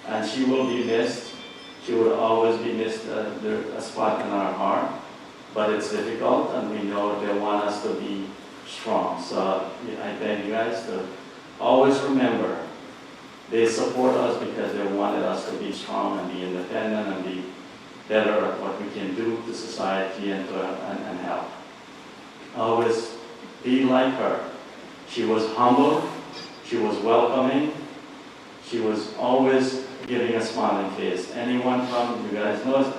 And she will be missed. She will always be missed, a spot in our heart. But it's difficult, and we know they want us to be strong. So I beg you guys to always remember, they support us because they wanted us to be strong and be independent and be better at what we can do to society and help. Always be like her. She was humble, she was welcoming, she was always giving a smiling face. Anyone come, you guys know,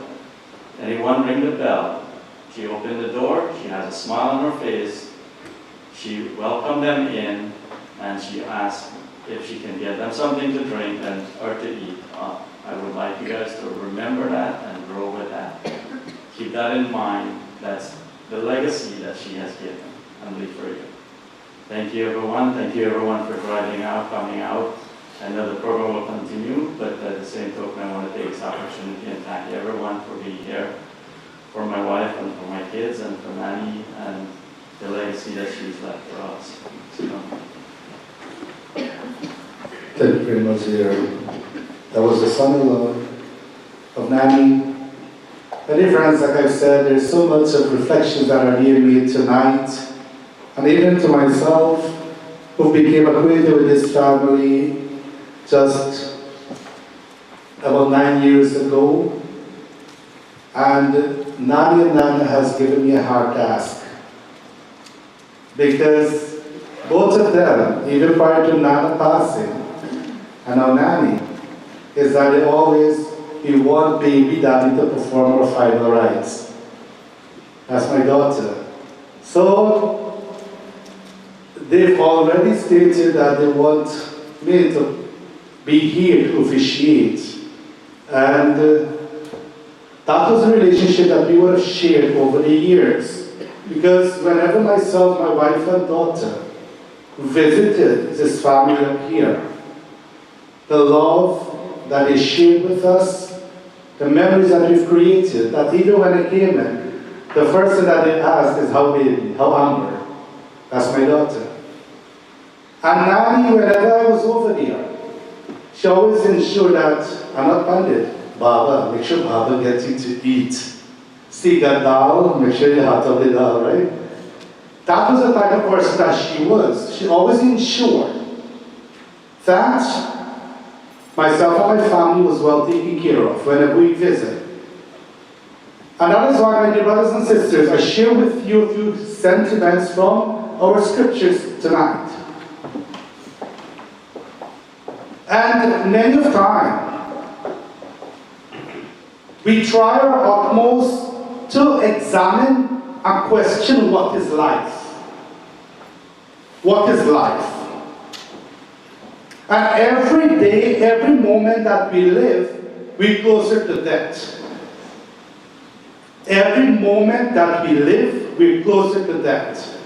anyone ring the bell, she opened the door, she has a smile on her face, she welcomed them in, and she asked if she can get them something to drink or to eat. I would like you guys to remember that and grow with that. Keep that in mind. That's the legacy that she has given and leave for you. Thank you, everyone. Thank you, everyone, for driving out, coming out. I know the program will continue, but at the same token, I want to take this opportunity and thank everyone for being here, for my wife and for my kids and for Nanny and the legacy that she's left for us. So, Thank you very much, dear. That was the son-in-law of Nanny. And dear friends, like I've said, there's so much of reflections that are near me tonight, and even to myself, who became acquainted with this family just about 9 years ago. And Nanny and Nana has given me a hard task, because both of them, even prior to Nana passing, and now Nanny, is that they always be one baby daddy to perform our final rites. That's my daughter. So they've already stated that they want me to be here to officiate. And that was a relationship that we would have shared over the years. Because whenever myself, my wife and daughter visited this family up here, the love that they shared with us, the memories that we've created, that even when I came in, the first thing that they asked is, how baby, how Amber? That's my daughter. And Nanny, whenever I was over there, she always ensured that I'm not pandit. Baba, make sure Baba gets you to eat. See that dal, make sure you have to the dal, right? That was the type of person that she was. She always ensured that myself and my family was well taken care of whenever we visit. And that is why, my dear brothers and sisters, I share with you a few sentiments from our scriptures tonight. And many of time, we try our utmost to examine and question what is life. what is life. And every day, every moment that we live, we're closer to death. Every moment that we live, we're closer to death.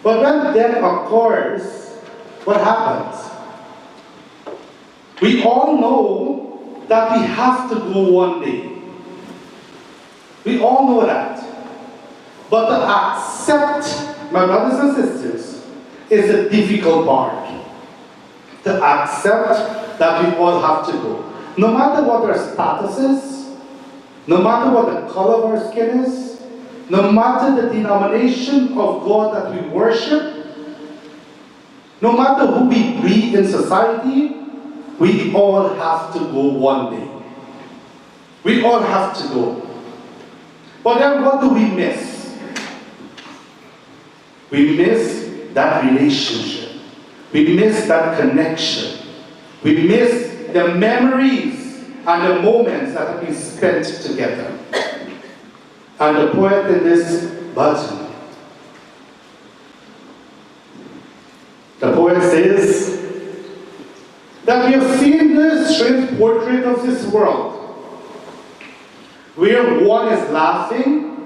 But when death occurs, what happens? We all know that we have to go one day. We all know that. But to accept, my brothers and sisters, is the difficult part. To accept that we all have to go. No matter what our status is, no matter what the color of our skin is, no matter the denomination of God that we worship, no matter who we be in society, we all have to go one day. We all have to go. But then what do we miss? We miss that relationship. We miss that connection. We miss the memories and the moments that we spent together. And the poet in this bhajan, the poet says that we have seen the strange portrait of this world, where one is laughing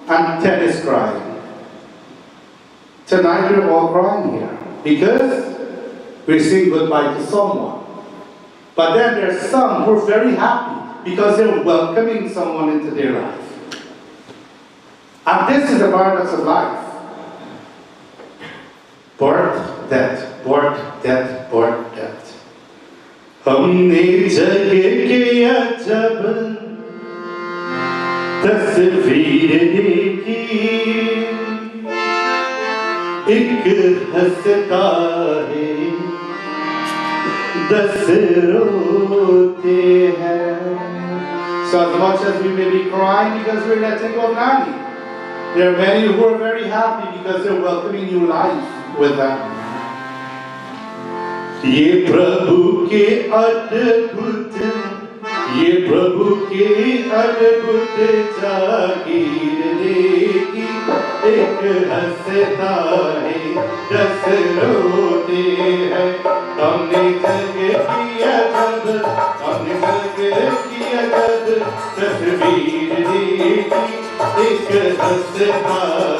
and 10 is crying. Tonight we're all crying here because we're saying goodbye to someone. But then there's some who are very happy because they're welcoming someone into their life. And this is the paradox of life. Birth, death, birth, death, birth, death. हमने जग के अजब तस्वीर देखी, एक हंसता है, 10 रोते हैं. So as much as we may be crying because we're letting go of Nani, there are many who are very happy because they're welcoming new life with them. ये प्रभु के अद्भुत जागीर देखी, एक हंसता है, 10 रोते हैं. हमने जग किया जब तस्वीर देखी, एक हंसता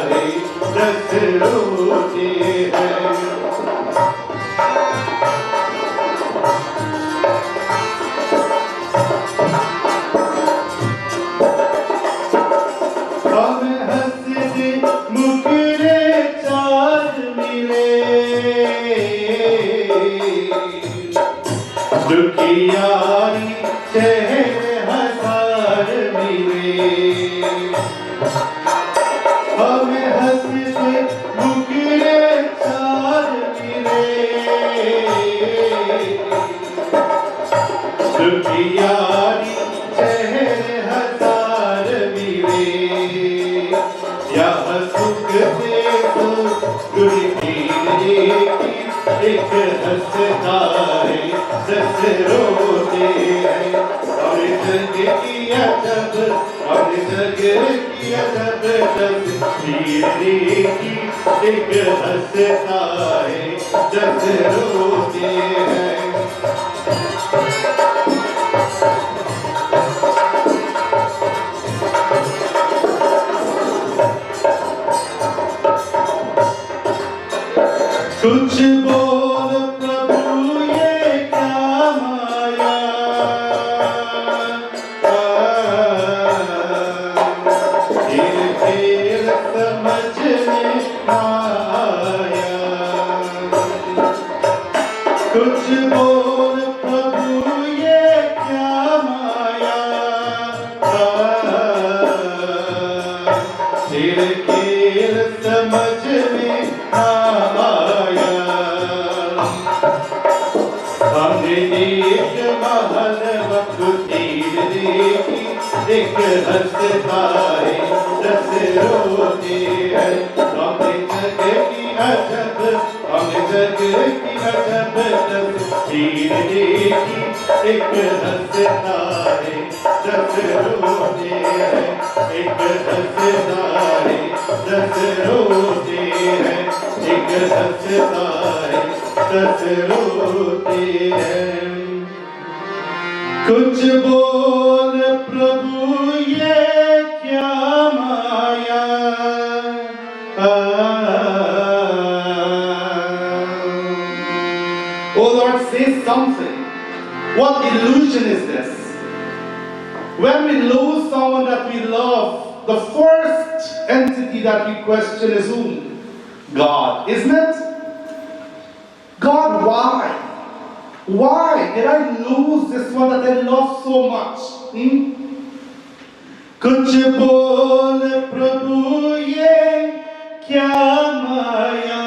है, 10 रोते हैं. दुखियारी चेहरे हजार मिले, हमें हंसते मुखड़े चार मिले. दुखियारी चेहरे हजार मिले, यहाँ सुख से तो गुड़गीर देखी, एक हंसता है, 10 रोते हैं. और जग किया जब तस्वीर देखी, एक हंसता है, 10 रोते हैं. कुछ बोल प्रभु ये क्या माया, खेल खेल समझ में आया. कुछ बोल प्रभु ये क्या माया, खेल खेल समझ में आया. हमने एक महल मकुटीर देखी, एक हंसता है, 10 रोते हैं. हमने जग की अजब तस्वीर देखी, एक हंसता है, 10 रोते हैं. एक हंसता है, 10 रोते हैं. एक सच्चाई सच रोती है कुछ बोल प्रभु ये क्या माया Oh Lord, say something. What illusion is this? When we lose someone that we love, the first entity that we question is whom? God, isn't it? God, why? Why did I lose this one that I love so much? कुछ बोल प्रभु ये क्या माया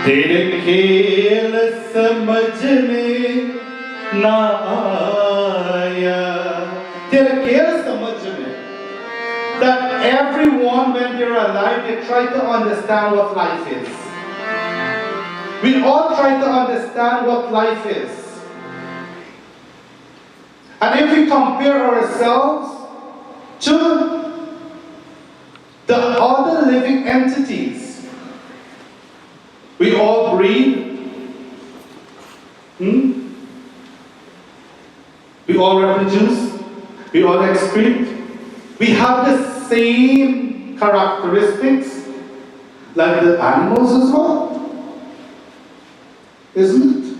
तेरे खेल समझ में ना आया तेरे खेल समझ में that everyone when they're alive they try to understand what life is. We all try to understand what life is. And if we compare ourselves to the other living entities, we all breathe, we all reproduce, we all excrete, we have the same characteristics like the animals as well, isn't it?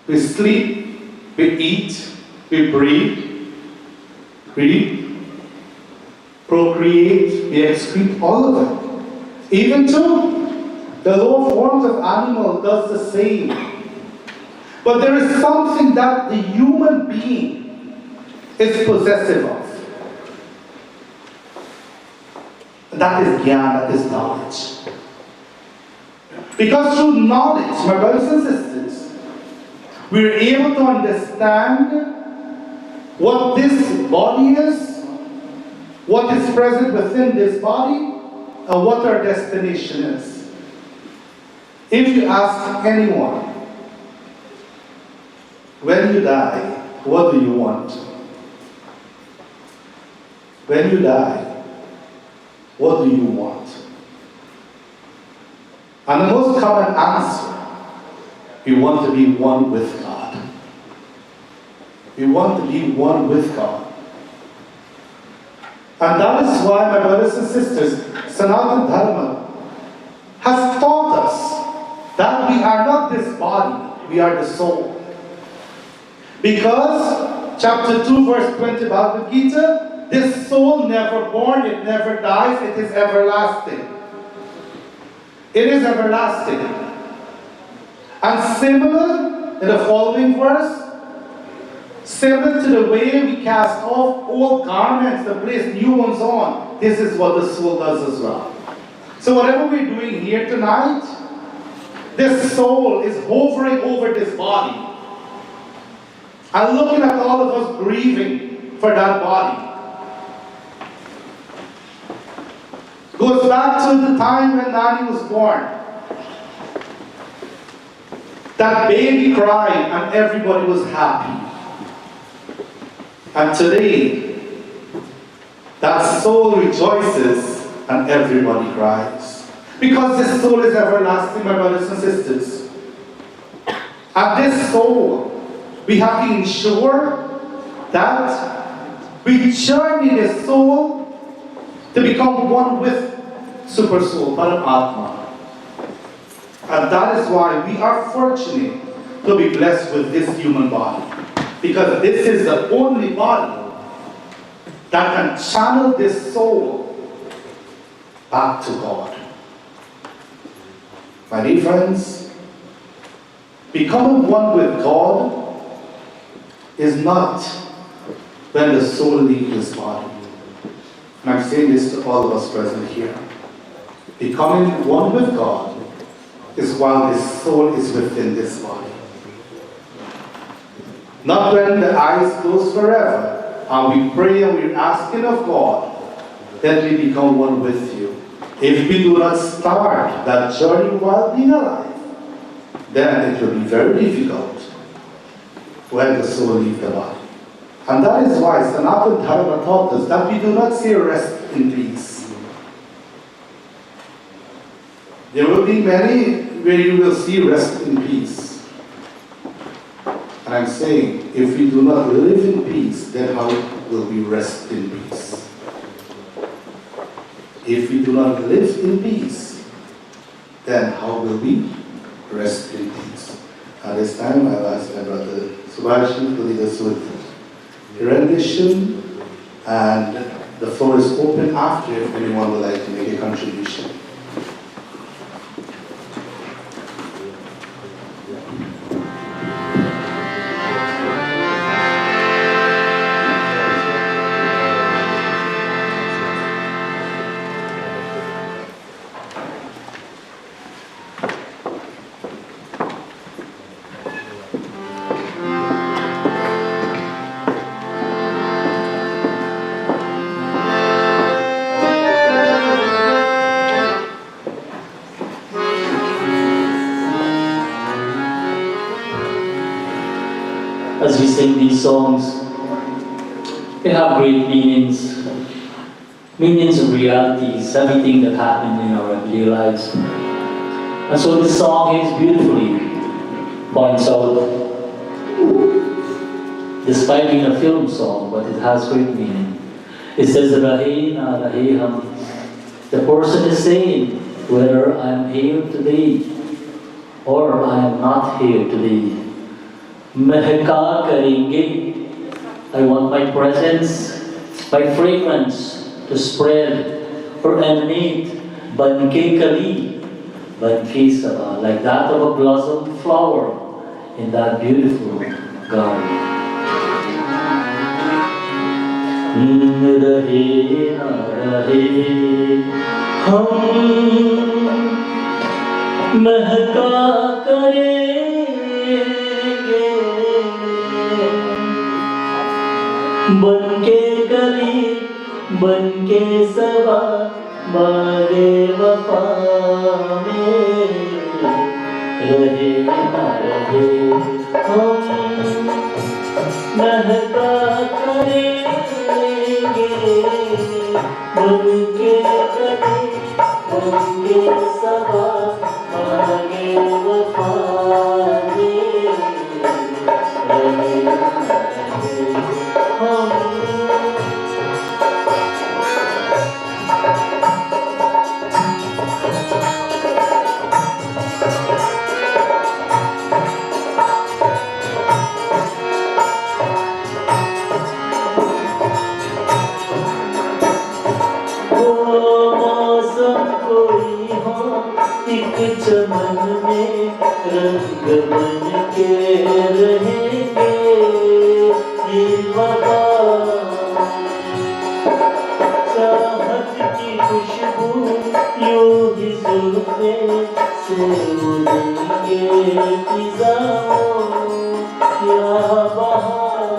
We sleep, we eat, we breathe, procreate, we excrete, all of it. Even too, the lower forms of animal does the same. But there is something that the human being is possessive of. That is gyan, that is knowledge. Because through knowledge, my brothers and sisters, we are able to understand what this body is, what is present within this body, and what our destination is. If you ask anyone, when you die, what do you want? When you die, what do you want? And the most common answer, we want to be one with God. We want to be one with God. And that is why, my brothers and sisters, Sanatana Dharma has taught us that we are not this body, we are the soul. Because, chapter 2, verse 20 Bhagavad Gita, this soul never born, it never dies, it is everlasting. It is everlasting. And similar, in the following verse, similar to the way we cast off old garments to place new ones on, this is what the soul does as well. So whatever we're doing here tonight, this soul is hovering over this body and looking at all of us grieving for that body. Goes back to the time when Nani was born. That baby cried and everybody was happy. And today, that soul rejoices and everybody cries. Because this soul is everlasting, my brothers and sisters. And this soul, we have to ensure that we journey this soul to become one with Super Soul, Paramatma. And that is why we are fortunate to be blessed with this human body. Because this is the only body that can channel this soul back to God. My dear friends, becoming one with God is not when the soul leaves this body. And I'm saying this to all of us present here. Becoming one with God is while this soul is within this body. Not when the eyes close forever and we pray and we're asking of God that we become one with you. If we do not start that journey while being alive, then it will be very difficult when the soul leaves the body. And that is why Sanatana Dharma taught us that we do not say rest in peace. There will be many where you will see rest in peace. And I'm saying, if we do not live in peace, then how will we rest in peace? If we do not live in peace, then how will we rest in peace? At this time, I'll ask my brother Subhashi to lead us with a rendition, and the floor is open after if anyone would like to make a contribution. As we sing these songs, they have great meanings of realities, everything that happened in our everyday lives. And so this song is beautifully points out, despite being a film song, but it has great meaning. It says, Rahe na rahe hum. The person is saying, whether I am here today or I am not here today, Mehka karenge. I want my presence, my fragrance to spread or emanate. Banke kali, banke saba, like that of a blossom flower in that beautiful garden. Rahe na rahe hum, mehka karenge. बनके कली बनके सबा बागे वफा में रहे ना रहे हम महका करेंगे बनके कली बनके सबा बागे वफा में रहे ना रहे एक चमन में रंग बन के रहेंगे दिल वफा चाहत की खुशबू यूं ही जुल्फें से उड़ेंगे फिजाओं क्या बहार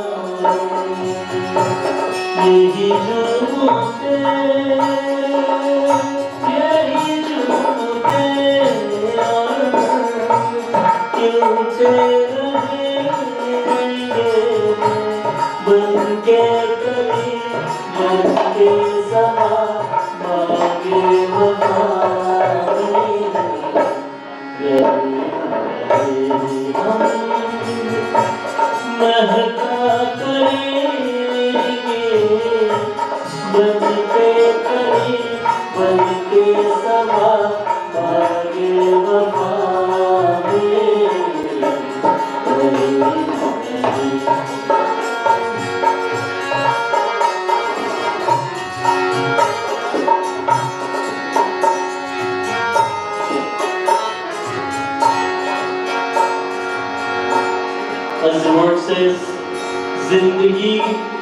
यही जुल्फे बनके कली बनके समा बागे वफा महका करेंगे बनके कली बनके समा बागे वफा As the word says, जिंदगी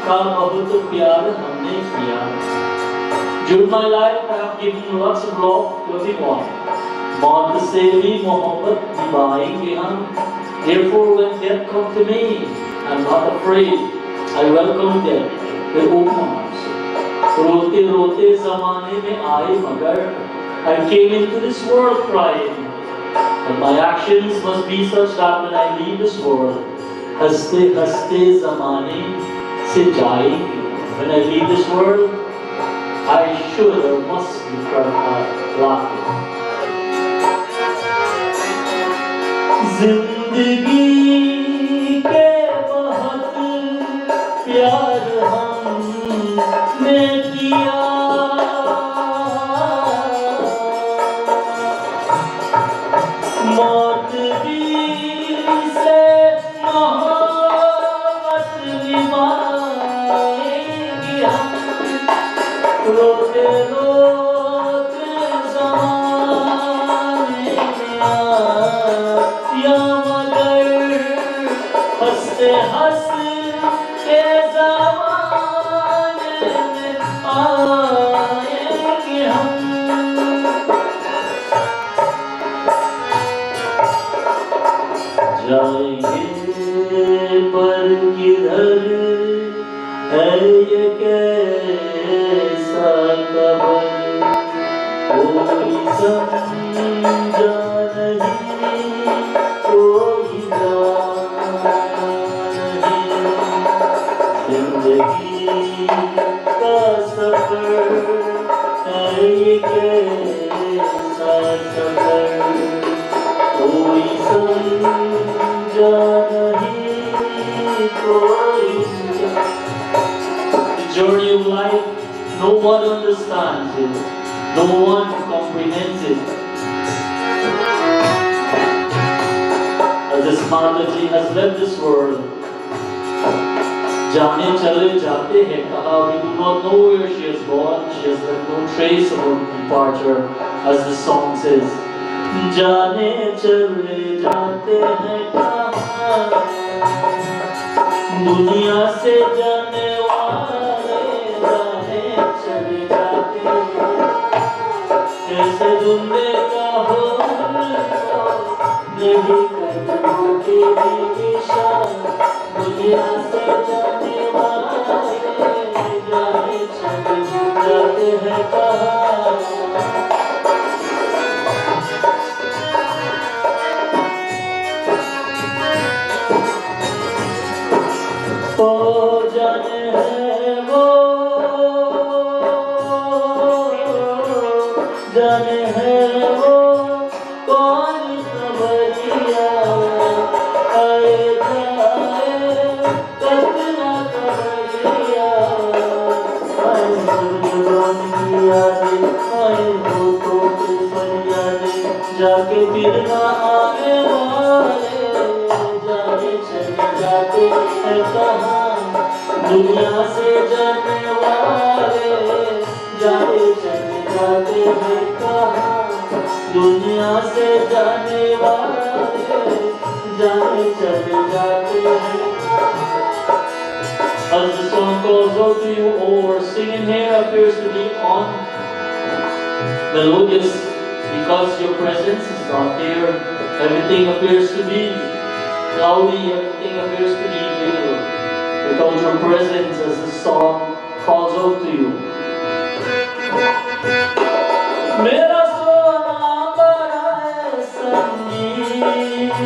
का बहुत प्यार हमने किया. During my life, I have given lots of love to everyone. मौत से भी मोहब्बत निभाएंगे हम. Therefore, when death comes to me, I'm not afraid. I welcome death with open arms. रोते रोते ज़माने में आए मगर I came into this world crying. But my actions must be such that when I leave this world, हंसते हंसते ज़माने से जाएगी. When I leave this world, I should or must be laughing. जिंदगी के बहुत प्यार हमने किया, मौत भी से मोहब्बत निभाएंगे हम, रोते रोते ज़माने में या मगर हंसते हंसते ज़माने में आएंगे हम. जाएंगे पर किधर है ये कैसा कबर, कोई समझा नहीं, कोई जाना नहीं. जिंदगी का सफर है ये कैसा सफर, कोई समझा नहीं, कोई. The journey of life, no one understands it, no one comprehends it. As this Mataji has left this world, जाने चले जाते हैं कहा, we do not know where she has gone, she has left no trace of her departure, as the song says. जाने चले जाते हैं कहाँ, दुनिया से जाने वाले जाने चले जाते हैं, जैसे दुनिया का हो नहीं कदमों की दिशा, दुनिया से जाने वाले जाने चले जाते हैं कहाँ. ओ जाने है वो, जाने है वो कौन खबरिया, आए जाए कितना खबरिया, आए जुबान की यादें, आए होठों पे फरियादें, जाके फिर ना आने वाले जाने चले जाते हैं कहाँ, दुनिया से जाने वाले जाने चले जाते हैं कहाँ, दुनिया से जाने वाले जाने चले जाते हैं. As the song calls out to you, or singing here appears to be on melodious, because your presence is not here, everything appears to be cloudy, everything appears to be veiled. Without your presence, as the song calls out to you. मेरा सोना बड़ा है संगीत,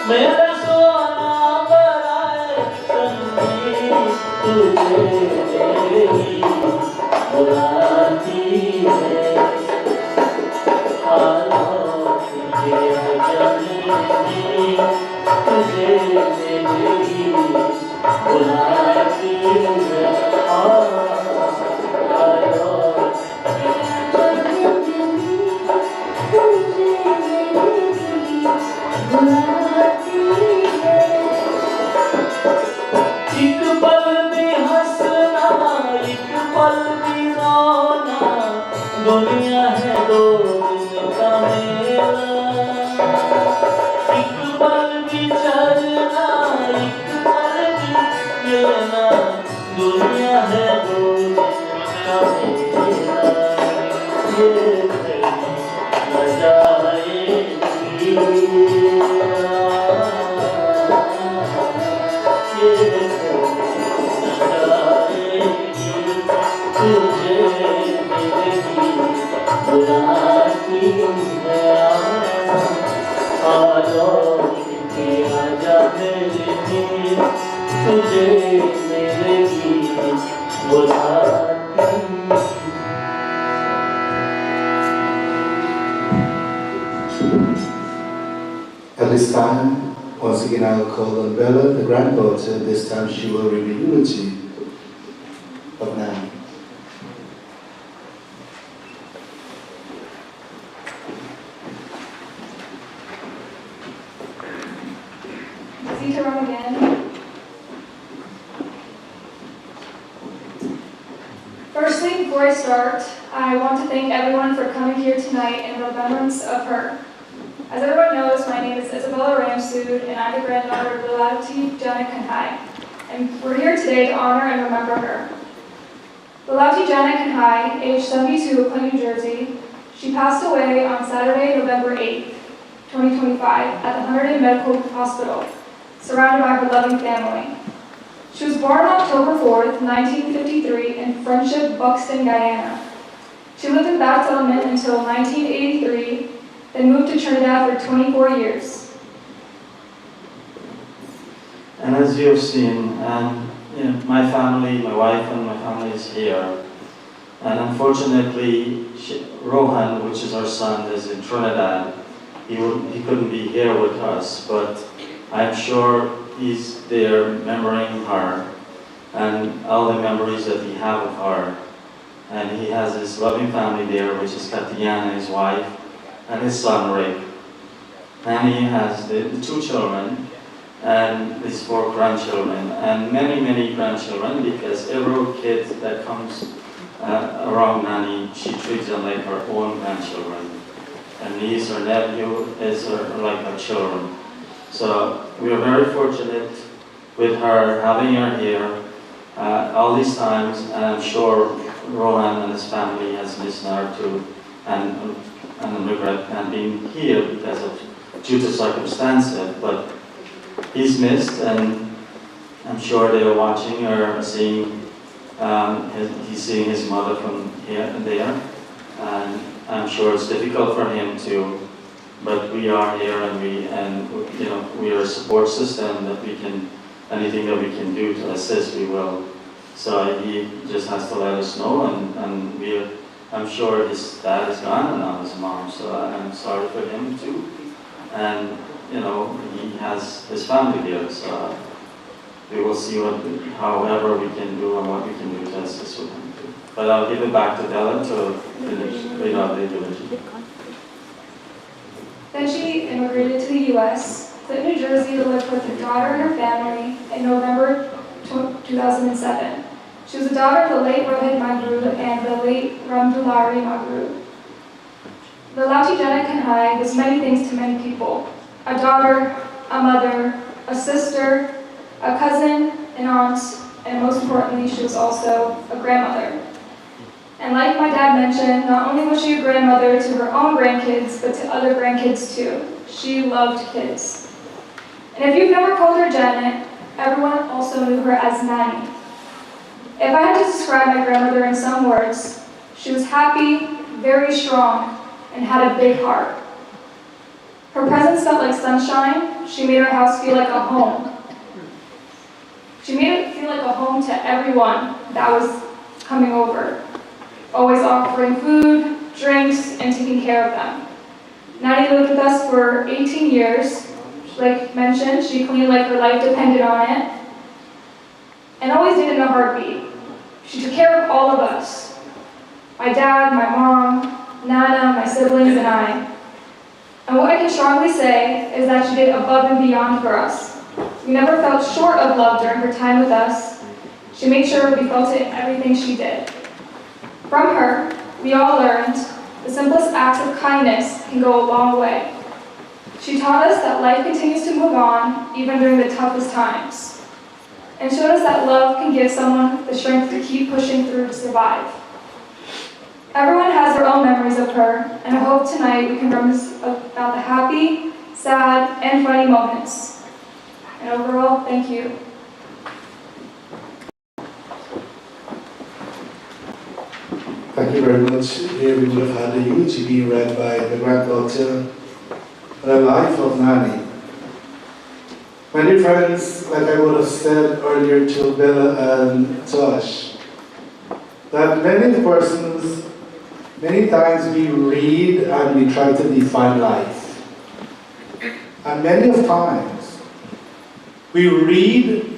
मेरा सोना बड़ा है संगीत, तुझे मेरी बुलाती है, हालात के अजनबी तुझे मेरी बुलाती है. एक पल में हंसना, एक पल में रोना, दुनिया है दो दिन का मेला. एक पल में चलना, एक पल में मिलना, दुनिया है दो दिन का मेला. ये तेरी सजाएगी, ये सजाएगी, तुझे मेरी बुलाती है. आजा मेरे तुझे मेरे गीत बुलाती। At this time, once again I will call on Bella, the granddaughter. This time she will read the eulogy of Nani. Easy to run again. Firstly, before I start, I want to thank everyone for coming here tonight in remembrance of her. As everyone knows, my name is Isabella Ramsud, and I'm the granddaughter of Liloutie Kanhai, and we're here today to honor and remember her. Liloutie Kanhai, age 72 of Clinton, New Jersey, she passed away on Saturday, November 8th, 2025, at the Hunterdon Medical Hospital, surrounded by her loving family. She was born October 4th, 1953, in Friendship, Buxton, Guyana. She lived in that settlement until 1983, then moved to Trinidad for 24 years. And as you have seen, my family, my wife and my family is here. And unfortunately, Rohan, which is our son, is in Trinidad. He couldn't be here with us, but I'm sure he's there remembering her and all the memories that he have of her. And he has his loving family there, which is Katiana, his wife, and his son Rick. And he has the 2 children and his 4 grandchildren and many, many grandchildren, because every kid that comes around Nani, she treats them like her own grandchildren. And niece or nephew is like her children. So we are very fortunate with her, having her here all these times, and I'm sure Rohan and his family has missed her too, and regret not being here because of due to circumstances. But he's missed, and I'm sure they're watching or seeing. He's seeing his mother from here and there, and I'm sure it's difficult for him too. But we are here, and we are a support system that we can, anything that we can do to assist, we will. So he just has to let us know, and I'm sure his dad is gone and now his mom, so I'm sorry for him too. And he has his family here, so we will see however we can do and what we can do to assist with him too. But I'll give it back to Della to finish read out the eulogy. Then she immigrated to the U.S., Clinton, New Jersey, to live with her daughter and her family in November 2007. She was the daughter of the late Rohit Magru and the late Ramdulari Magru. Liloutie Kanhai was many things to many people: a daughter, a mother, a sister, a cousin, an aunt, and most importantly, she was also a grandmother. And like my dad mentioned, not only was she a grandmother to her own grandkids, but to other grandkids too. She loved kids. And if you've never called her Janet, everyone also knew her as Nani. If I had to describe my grandmother in some words, she was happy, very strong, and had a big heart. Her presence felt like sunshine. She made her house feel like a home. She made it feel like a home to everyone that was coming over, always offering food, drinks, and taking care of them. Nani lived with us for 18 years. Like mentioned, she cleaned like her life depended on it, and always did in a heartbeat. She took care of all of us. My dad, my mom, Nana, my siblings, and I. And what I can strongly say is that she did above and beyond for us. We never felt short of love during her time with us. She made sure we felt it in everything she did. From her, we all learned the simplest acts of kindness can go a long way. She taught us that life continues to move on even during the toughest times, and showed us that love can give someone the strength to keep pushing through to survive. Everyone has their own memories of her, and I hope tonight we can reminisce about the happy, sad, and funny moments. And overall, thank you. Thank you very much. Here we would have had a eulogy being read by the granddaughter, the life of Nani. My dear friends, like I would have said earlier to Bella and Josh, that many persons, many times we read and we try to define life. And many of times, we read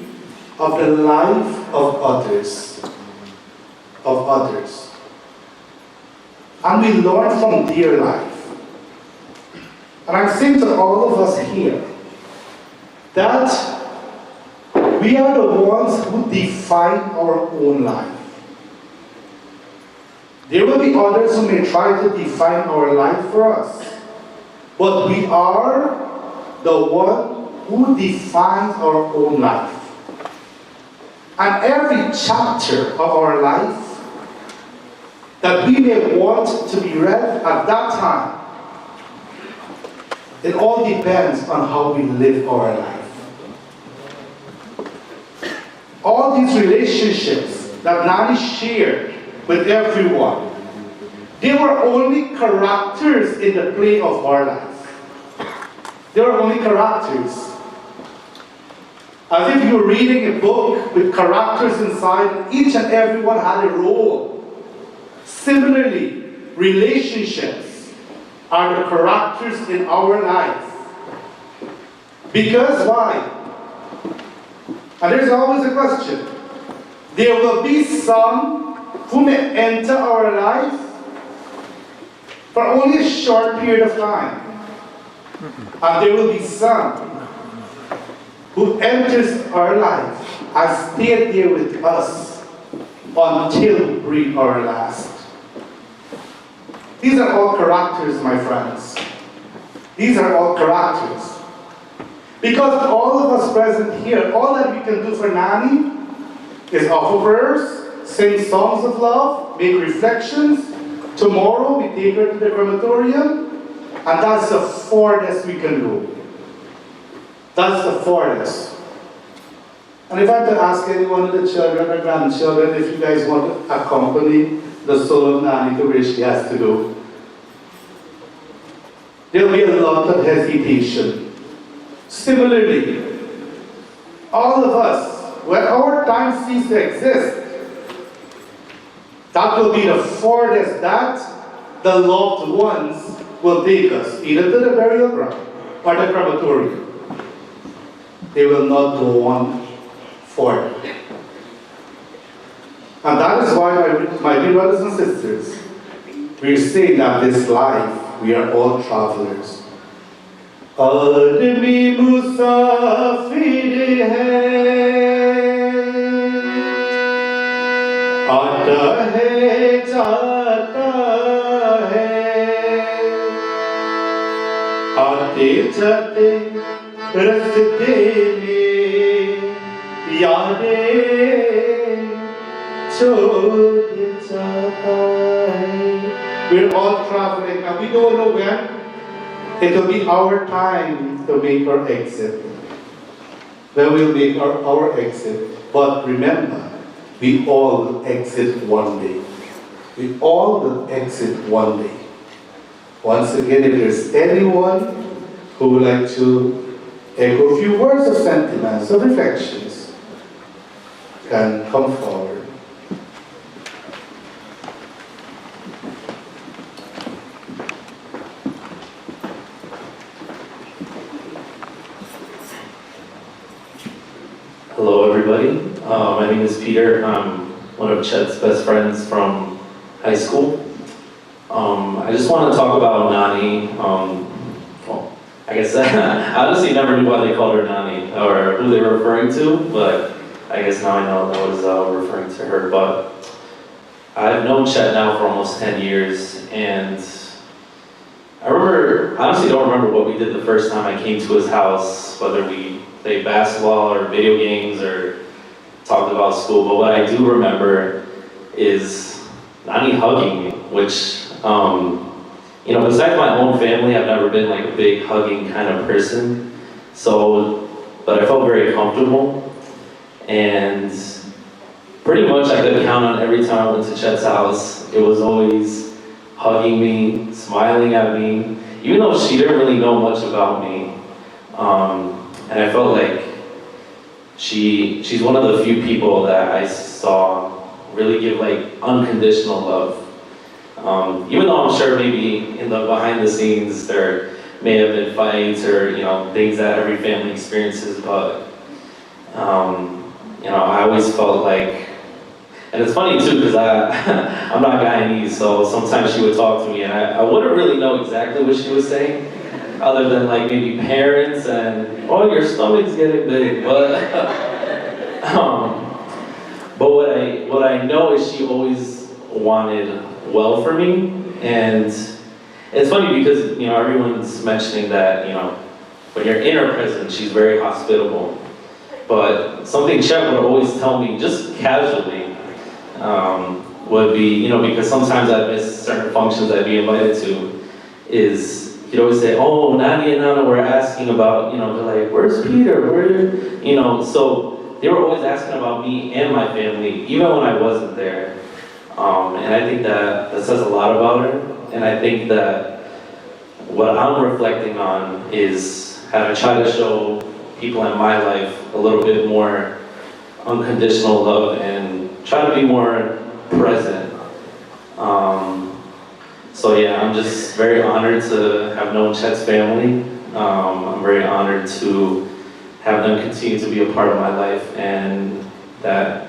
of the life of others. And we learn from their life. And I'm saying to all of us here, that we are the ones who define our own life. There will be others who may try to define our life for us, but we are the one who defines our own life. And every chapter of our life that we may want to be read at that time, it all depends on how we live our life. All these relationships that Nani shared with everyone, they were only characters in the play of our life. They were only characters. As if you were reading a book with characters inside, and each and every one had a role. Similarly, relationships are the characters in our life. Because why? And there's always a question. There will be some who may enter our life for only a short period of time. And there will be some who enters our life and stay there with us until we breathe our last. These are all characters, my friends. These are all characters. Because all of us present here, all that we can do for Nani is offer prayers, sing songs of love, make reflections. Tomorrow we take her to the crematorium, and that's the farthest we can go. That's the farthest. And if I had to ask any one of the children or grandchildren if you guys want to accompany the soul of Nani to where she has to go, there'll be a lot of hesitation. Similarly, all of us, when our time ceases to exist, that will be the farthest that the loved ones will take us, either to the burial ground or the crematorium. They will not go on further. And that is why, my dear brothers and sisters, we say that this life, we are all travelers. आदमी मुसाफिर है, आता है जाता है, आते जाते रास्ते में यादें छोड़ जाता है. We're all traveling and we don't know when. It will be our time to make our exit. When we'll make our exit. But remember, we all will exit one day. We all will exit one day. Once again, if there's anyone who would like to echo a few words of sentiments, of reflections, can come forward. Hello everybody, my name is Peter. I'm one of Chet's best friends from high school. I just want to talk about Nani. Well, I guess I honestly never knew why they called her Nani or who they were referring to, but I guess now I know that was referring to her. But I've known Chet now for almost 10 years, and I honestly don't remember what we did the first time I came to his house, whether we played basketball or video games or talked about school, but what I do remember is Nani hugging me, which, besides my own family, I've never been like a big hugging kind of person, but I felt very comfortable, and pretty much I could count on every time I went to Chet's house, it was always hugging me, smiling at me, even though she didn't really know much about me. And I felt like she's one of the few people that I saw really give like unconditional love. Even though I'm sure maybe in the behind the scenes there may have been fights or things that every family experiences, but I always felt like, and it's funny too because I'm not Guyanese, so sometimes she would talk to me and I wouldn't really know exactly what she was saying, other than like maybe parents and your stomach's getting big, but what I know is she always wanted well for me, and it's funny because everyone's mentioning that when you're in her presence she's very hospitable, but something Chet would always tell me just casually would be because sometimes I'd miss certain functions I'd be invited to, is he'd always say, oh, Nani and Nana were asking about, they're like, where's Peter, so they were always asking about me and my family, even when I wasn't there. And I think that says a lot about her. And I think that what I'm reflecting on is how to try to show people in my life a little bit more unconditional love and try to be more present. So yeah, I'm just very honored to have known Chet's family. I'm very honored to have them continue to be a part of my life, and that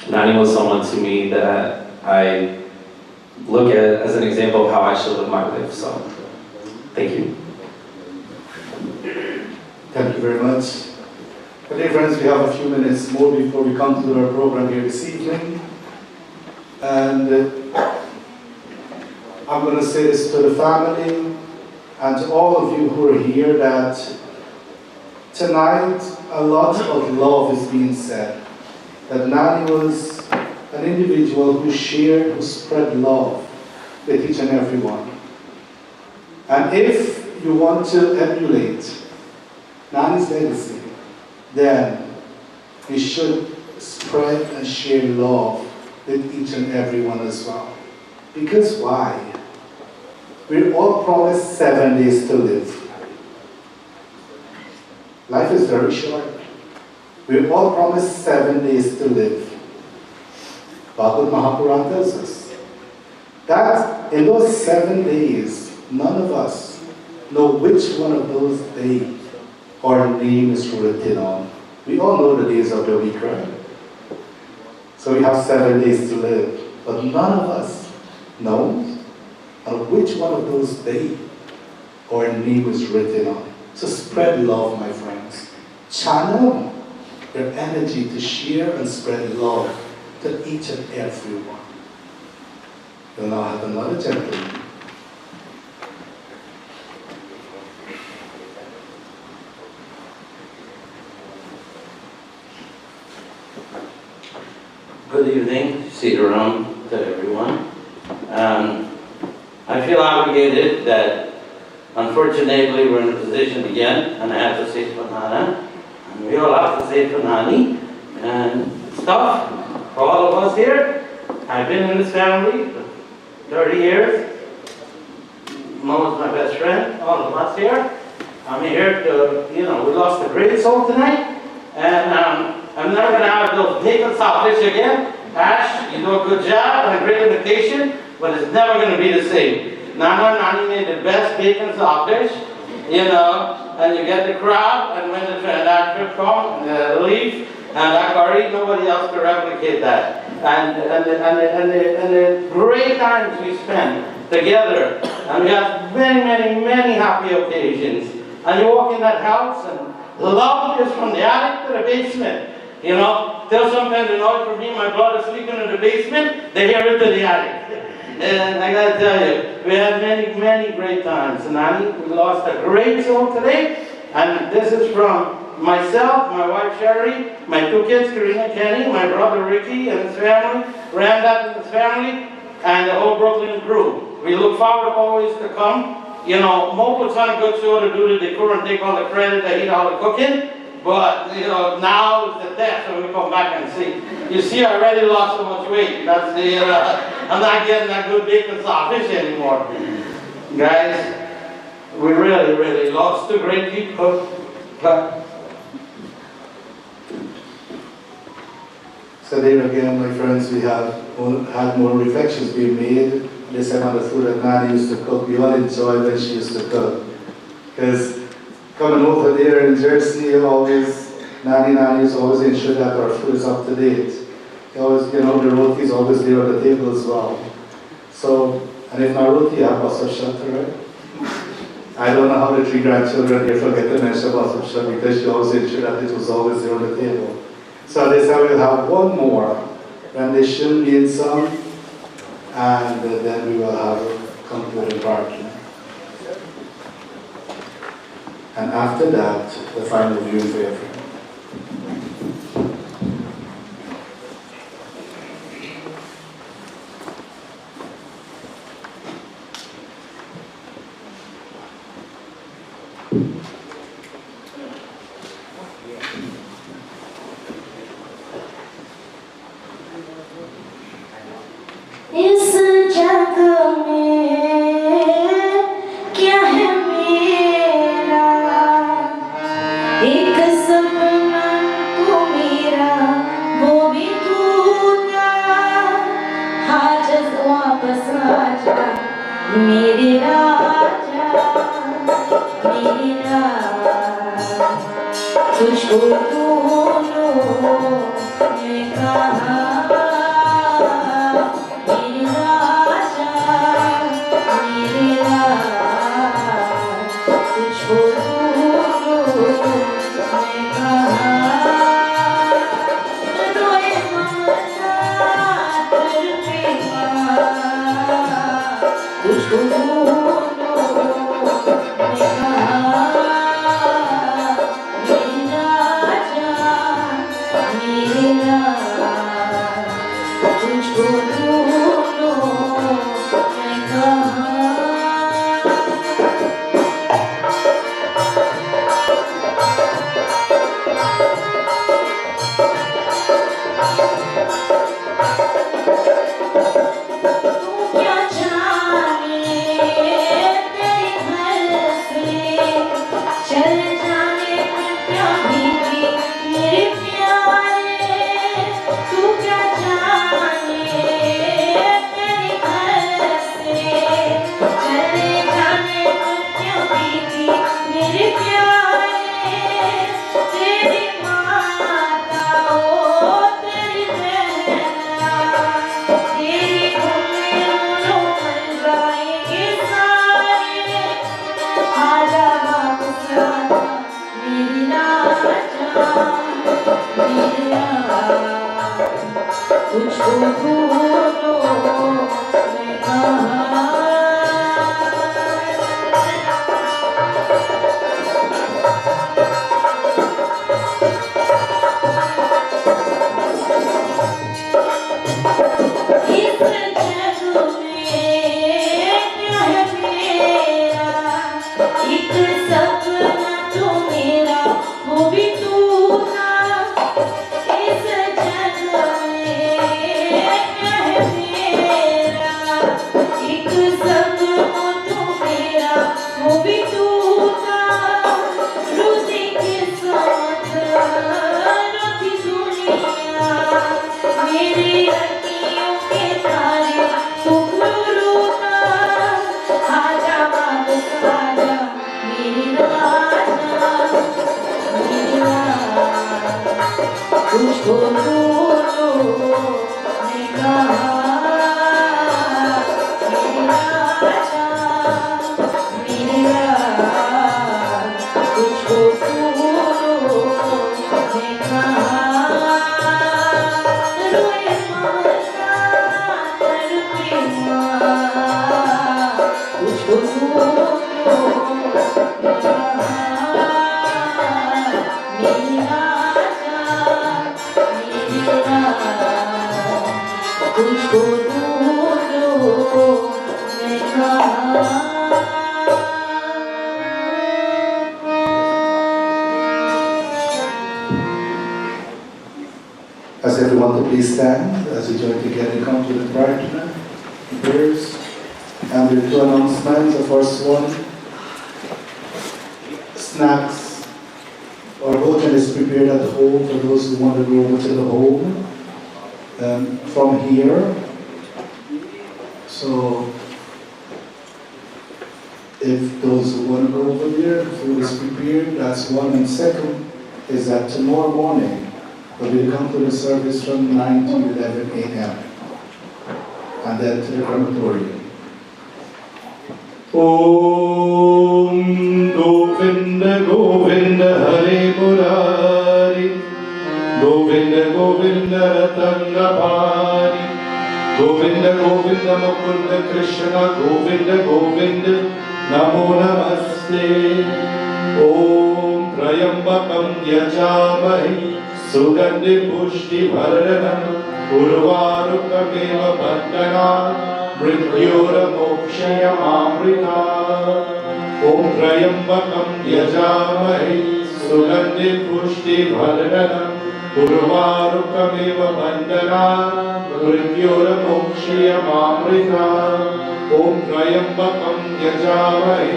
Nani was someone to me that I look at as an example of how I should live my life. So, thank you. Thank you very much. Well, dear friends, we have a few minutes more before we conclude our program here this evening. And I'm going to say this to the family and to all of you who are here, that tonight a lot of love is being said. That Nani was an individual who spread love with each and every one. And if you want to emulate Nani's legacy, then we should spread and share love with each and every one as well. Because why? We're all promised 7 days to live. Life is very short. We're all promised 7 days to live. Bhagavad Mahapuran tells us that in those 7 days, none of us know which one of those days our name is written on. We all know the days of the week, right? So we have 7 days to live, but none of us know on which one of those days our name is written on. So spread love, my friends. Channel your energy to share and spread love to each and every one. We'll now have another gentleman. Good evening, sit around to everyone. I feel obligated that unfortunately we're in a position again, and I have to say for Nana, and we all have to say for Nani, and stuff for all of us here. I've been in this family for 30 years. Mo's my best friend, all of us here. I'm here to, we lost a great soul tonight, and I'm never going to have those bacon saltfish again. Ash, you do a good job and a great invitation, but it's never going to be the same. Nani made the best bacon saltfish, and you get the crowd, and when that trip comes, and the leaf, and that curry, nobody else can replicate that. And the great times we spent together, and we had many, many, many happy occasions. And you walk in that house, and love is from the attic to the basement. Till sometimes the noise from me, my brother sleeping in the basement, they hear it to the attic. And I gotta tell you, we had many, many great times. And Nani, we lost a great soul today. And this is from myself, my wife Sherry, my 2 kids, Karina and Kenny, my brother Ricky and his family, Randall and his family, and the whole Brooklyn crew. We look forward always to come. Mo puts on a good show to do the decor and take all the credit, to eat all the cooking. But, now is the test when we come back and see. You see, I already lost so much weight. That's the, I'm not getting that good bacon saltfish anymore. Guys, we really, really lost 2 great people. But So there again, my friends, we have had more reflections being made. This time on the food that Nani used to cook. We all enjoyed when she used to cook. Because coming over there in Jersey, Nani is always ensure that our food is up to date. Always, the roti is always there on the table as well. So, and if not roti, you have basab shata, right? I don't know how the 3 grandchildren here forget to mention basab shata because she always ensured that it was always there on the table. So this time we'll have one more rendition being sung, and then we will have a concluding part. And after that, the final viewing for your friend. इस जग में क्या है मेरा, एक सपना तो मेरा वो भी टूटा, हाजत वापस आजा मेरे राजा, मेरा तुझको ढूंढूं मैं कहाँ, As everyone to please stand as we join together and come to the prayer prayers. And there are 2 announcements. The first one, snacks or bojan is prepared at home for those who want to go over to the home. from here. So if those who want to go over there, food is prepared, that's one. And second is that tomorrow morning, we'll come to the service from 9 to 11 a.m. and then to the crematorium. Om Govinda Govinda Hare Murari Govinda Govinda Ratangapani Govinda Govinda Mukunda Krishna Govinda Govinda Namo Namaste Om Trayambakam Yajamahi Sugandhi Pushti Bharanam Urvarukkameva Bandhanat Mrityora Mokshaya Amrita Om Trayambakam Yajamahi Sugandhi Pushti Bharanam Urvarukkameva Bandhanat Mrityora Mokshaya Amrita Om Trayambakam Yajamahi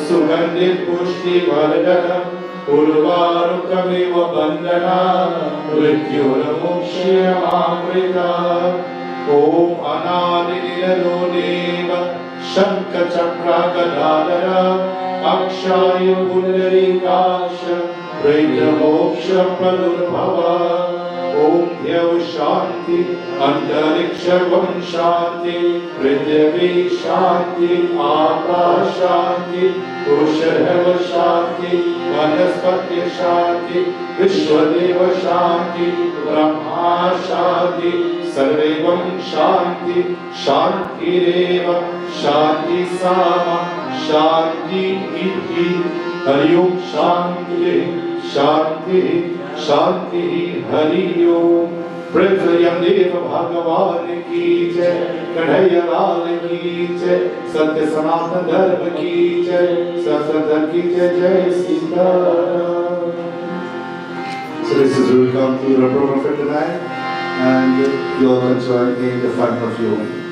Sugandhi Pushti Bharanam Urvarukkameva Bandhanat Mrityora Mokshaya Amrita Om Anadinidalo Deva Shankha Chakra Gadadara Akshaya Pundarikasha Preta Moksha Pradurbhava Om Dhyau Shanti Antariksham Shanti Prithvi Shanti Akash Shanti Purushadeva Shanti Vanaspati Shanti Vishwadeva Shanti Brahma Shanti Sarvevam Shanti Shanti Reva Shanti Sama Shanti Iti Hari Om Shanti Shanti Shanti Hari Om Prithvayamdeva Bhagavan Ki Jai Kanhai Lal Ki Jai Satya Sanatana Dharma Ki Jai Satsang Ki Jai Jai Sita. So this is where we come to the program for tonight, and you all can join in the final viewing.